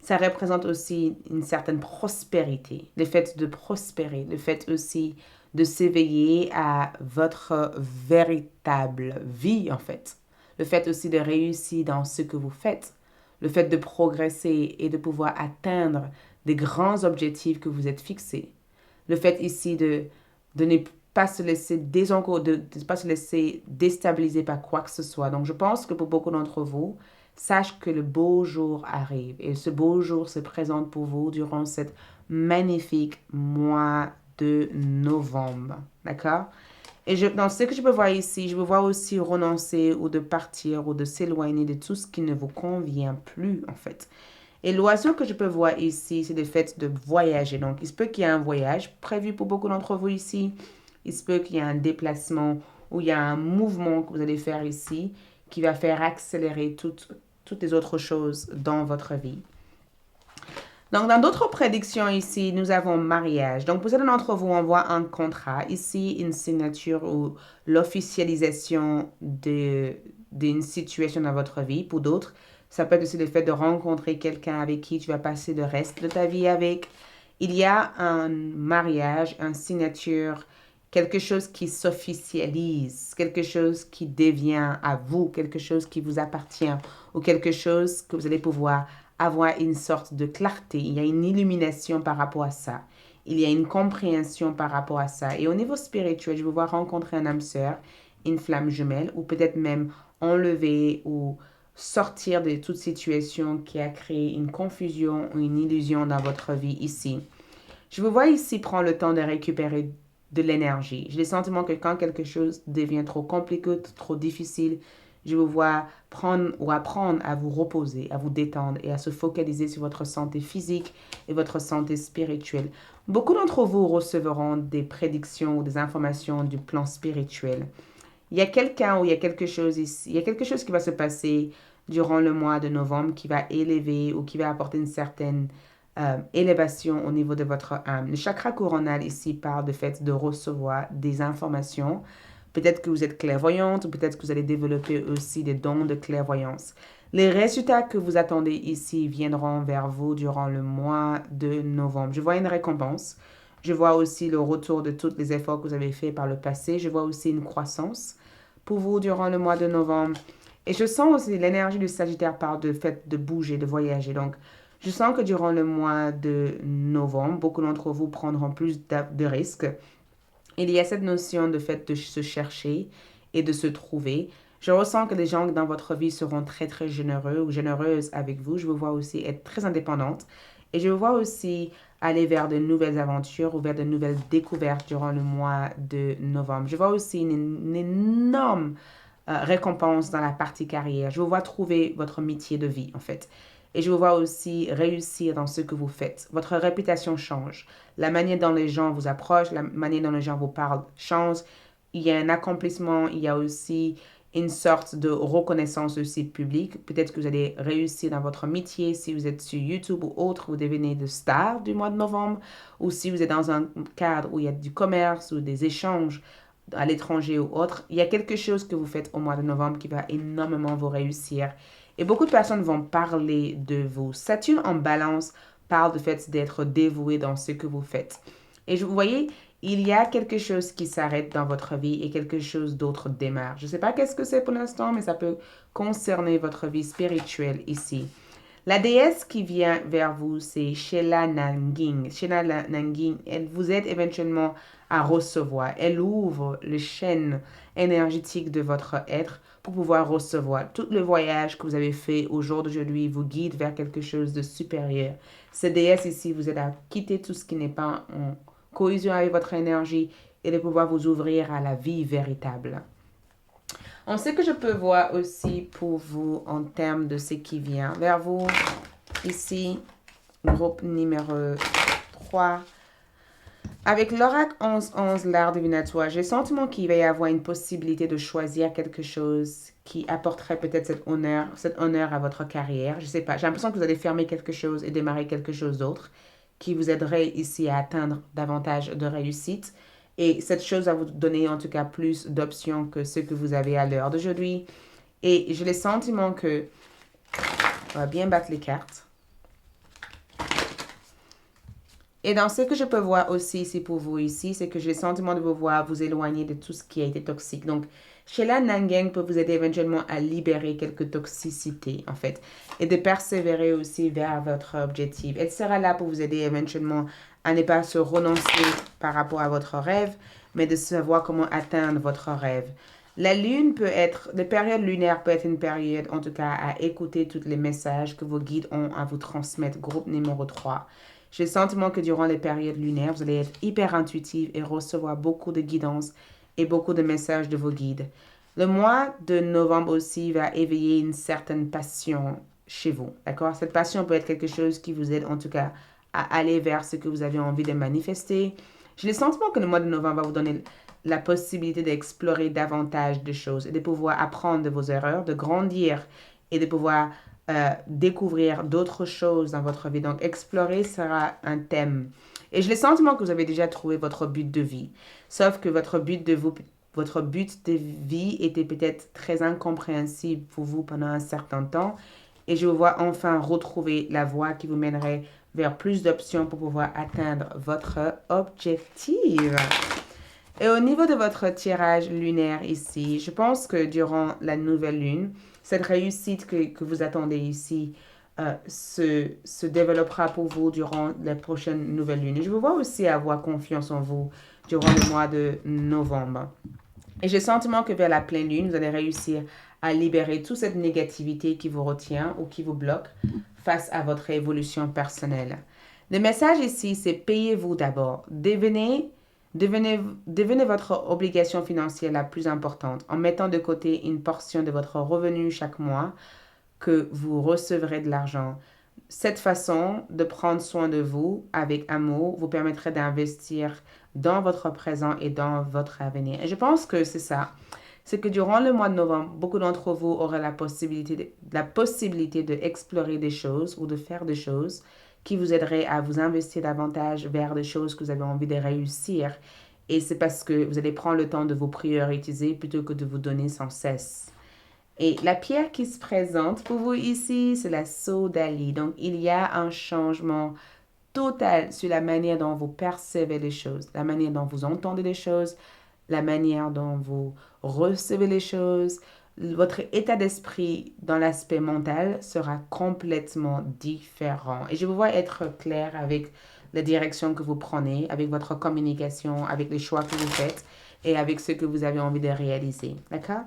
Ça représente aussi une certaine prospérité, le fait de prospérer, le fait aussi de s'éveiller à votre véritable vie en fait. Le fait aussi de réussir dans ce que vous faites, le fait de progresser et de pouvoir atteindre des grands objectifs que vous êtes fixés. Le fait ici de ne pas se laisser de pas se laisser déstabiliser par quoi que ce soit. Donc je pense que pour beaucoup d'entre vous, sache que le beau jour arrive et ce beau jour se présente pour vous durant cette magnifique mois de novembre. D'accord? Et dans ce que je peux voir ici, je peux voir aussi renoncer ou de partir ou de s'éloigner de tout ce qui ne vous convient plus, en fait. Et l'oiseau que je peux voir ici, c'est le fait de voyager. Donc, il se peut qu'il y ait un voyage prévu pour beaucoup d'entre vous ici. Il se peut qu'il y ait un déplacement ou il y a un mouvement que vous allez faire ici qui va faire accélérer toutes les autres choses dans votre vie. Donc, dans d'autres prédictions ici, nous avons mariage. Donc, pour certains d'entre vous, on voit un contrat. Ici, une signature ou l'officialisation d'une situation dans votre vie. Pour d'autres, ça peut être aussi le fait de rencontrer quelqu'un avec qui tu vas passer le reste de ta vie avec. Il y a un mariage, une signature, quelque chose qui s'officialise, quelque chose qui devient à vous, quelque chose qui vous appartient ou quelque chose que vous allez pouvoir avoir une sorte de clarté. Il y a une illumination par rapport à ça. Il y a une compréhension par rapport à ça. Et au niveau spirituel, je vais voir rencontrer un âme sœur, une flamme jumelle, ou peut-être même enlever ou sortir de toute situation qui a créé une confusion ou une illusion dans votre vie ici. Je vous vois ici prendre le temps de récupérer de l'énergie. J'ai le sentiment que quand quelque chose devient trop compliqué, trop difficile, je vous vois prendre ou apprendre à vous reposer, à vous détendre et à se focaliser sur votre santé physique et votre santé spirituelle. Beaucoup d'entre vous recevront des prédictions ou des informations du plan spirituel. Il y a quelqu'un ou il y a quelque chose ici, il y a quelque chose qui va se passer durant le mois de novembre qui va élever ou qui va apporter une certaine élévation au niveau de votre âme. Le chakra coronal ici parle de fait de recevoir des informations. Peut-être que vous êtes clairvoyante ou peut-être que vous allez développer aussi des dons de clairvoyance. Les résultats que vous attendez ici viendront vers vous durant le mois de novembre. Je vois une récompense. Je vois aussi le retour de tous les efforts que vous avez faits par le passé. Je vois aussi une croissance pour vous durant le mois de novembre. Et je sens aussi l'énergie du Sagittaire parle de fait de bouger, de voyager. Donc, je sens que durant le mois de novembre, beaucoup d'entre vous prendront plus de risques. Il y a cette notion de fait de se chercher et de se trouver. Je ressens que les gens dans votre vie seront très, très généreux ou généreuses avec vous. Je vous vois aussi être très indépendante. Et je vous vois aussi aller vers de nouvelles aventures ou vers de nouvelles découvertes durant le mois de novembre. Je vois aussi une énorme récompense dans la partie carrière. Je vous vois trouver votre métier de vie, en fait. Et je vous vois aussi réussir dans ce que vous faites. Votre réputation change. La manière dont les gens vous approchent, la manière dont les gens vous parlent change. Il y a un accomplissement, il y a aussi une sorte de reconnaissance aussi publique. Peut-être que vous allez réussir dans votre métier. Si vous êtes sur YouTube ou autre, vous devenez de star du mois de novembre. Ou si vous êtes dans un cadre où il y a du commerce ou des échanges à l'étranger ou autre, il y a quelque chose que vous faites au mois de novembre qui va énormément vous réussir. Et beaucoup de personnes vont parler de vous. Saturne en balance parle du fait d'être dévoué dans ce que vous faites. Et vous voyez, il y a quelque chose qui s'arrête dans votre vie et quelque chose d'autre démarre. Je ne sais pas qu'est-ce que c'est pour l'instant, mais ça peut concerner votre vie spirituelle ici. La déesse qui vient vers vous, c'est Shela Nanging. Shela Nanging, elle vous aide éventuellement à recevoir. Elle ouvre le chaîne énergétique de votre être pour pouvoir recevoir. Tout le voyage que vous avez fait au jour d'aujourd'hui vous guide vers quelque chose de supérieur. Cette déesse ici vous aide à quitter tout ce qui n'est pas en cohésion avec votre énergie et de pouvoir vous ouvrir à la vie véritable. On sait que je peux voir aussi pour vous en termes de ce qui vient vers vous. Ici, groupe numéro 3. Avec l'oracle 11-11, l'art divinatoire, j'ai le sentiment qu'il va y avoir une possibilité de choisir quelque chose qui apporterait peut-être cet honneur à votre carrière. Je ne sais pas, j'ai l'impression que vous allez fermer quelque chose et démarrer quelque chose d'autre qui vous aiderait ici à atteindre davantage de réussite. Et cette chose va vous donner en tout cas plus d'options que ce que vous avez à l'heure d'aujourd'hui. Et j'ai le sentiment que... On va bien battre les cartes. Et dans ce que je peux voir aussi ici pour vous ici, c'est que j'ai le sentiment de vous voir vous éloigner de tout ce qui a été toxique. Donc, Sheila Nangang peut vous aider éventuellement à libérer quelques toxicités, en fait, et de persévérer aussi vers votre objectif. Elle sera là pour vous aider éventuellement à ne pas se renoncer par rapport à votre rêve, mais de savoir comment atteindre votre rêve. La lune peut être, la période lunaire peut être une période, en tout cas, à écouter tous les messages que vos guides ont à vous transmettre. Groupe numéro 3. J'ai le sentiment que durant les périodes lunaires, vous allez être hyper intuitive et recevoir beaucoup de guidance et beaucoup de messages de vos guides. Le mois de novembre aussi va éveiller une certaine passion chez vous, d'accord? Cette passion peut être quelque chose qui vous aide en tout cas à aller vers ce que vous avez envie de manifester. J'ai le sentiment que le mois de novembre va vous donner la possibilité d'explorer davantage de choses et de pouvoir apprendre de vos erreurs, de grandir et de pouvoir découvrir d'autres choses dans votre vie. Donc, explorer sera un thème. Et j'ai le sentiment que vous avez déjà trouvé votre but de vie. Sauf que votre but de vie était peut-être très incompréhensible pour vous pendant un certain temps. Et je vous vois enfin retrouver la voie qui vous mènerait vers plus d'options pour pouvoir atteindre votre objectif. Et au niveau de votre tirage lunaire ici, je pense que durant la nouvelle lune, cette réussite que vous attendez ici se développera pour vous durant la prochaine nouvelle lune. Et je vous vois aussi avoir confiance en vous durant le mois de novembre. Et j'ai le sentiment que vers la pleine lune, vous allez réussir à libérer toute cette négativité qui vous retient ou qui vous bloque face à votre évolution personnelle. Le message ici, c'est payez-vous d'abord. Devenez votre obligation financière la plus importante en mettant de côté une portion de votre revenu chaque mois que vous recevrez de l'argent. Cette façon de prendre soin de vous avec amour vous permettrait d'investir dans votre présent et dans votre avenir. Et je pense que c'est ça. C'est que durant le mois de novembre, beaucoup d'entre vous auraient la possibilité d'explorer des choses ou de faire des choses qui vous aideraient à vous investir davantage vers des choses que vous avez envie de réussir. Et c'est parce que vous allez prendre le temps de vous prioriser plutôt que de vous donner sans cesse. Et la pierre qui se présente pour vous ici, c'est la sodali. Donc, il y a un changement total sur la manière dont vous percevez les choses, la manière dont vous entendez les choses, la manière dont vous recevez les choses. Votre état d'esprit dans l'aspect mental sera complètement différent. Et je vous vois être clair avec la direction que vous prenez, avec votre communication, avec les choix que vous faites et avec ce que vous avez envie de réaliser. D'accord?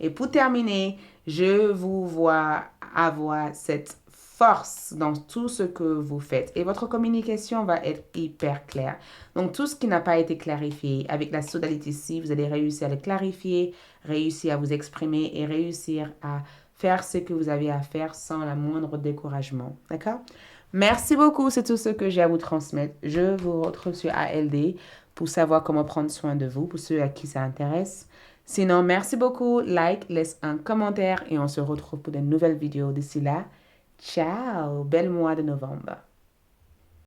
Et pour terminer, je vous vois avoir cette force dans tout ce que vous faites. Et votre communication va être hyper claire. Donc, tout ce qui n'a pas été clarifié, avec la sodalité ici, vous allez réussir à le clarifier, réussir à vous exprimer et réussir à faire ce que vous avez à faire sans la moindre découragement. D'accord? Merci beaucoup, c'est tout ce que j'ai à vous transmettre. Je vous retrouve sur ALD pour savoir comment prendre soin de vous, pour ceux à qui ça intéresse. Sinon, merci beaucoup, like, laisse un commentaire et on se retrouve pour de nouvelles vidéos. D'ici là, ciao, bel mois de novembre.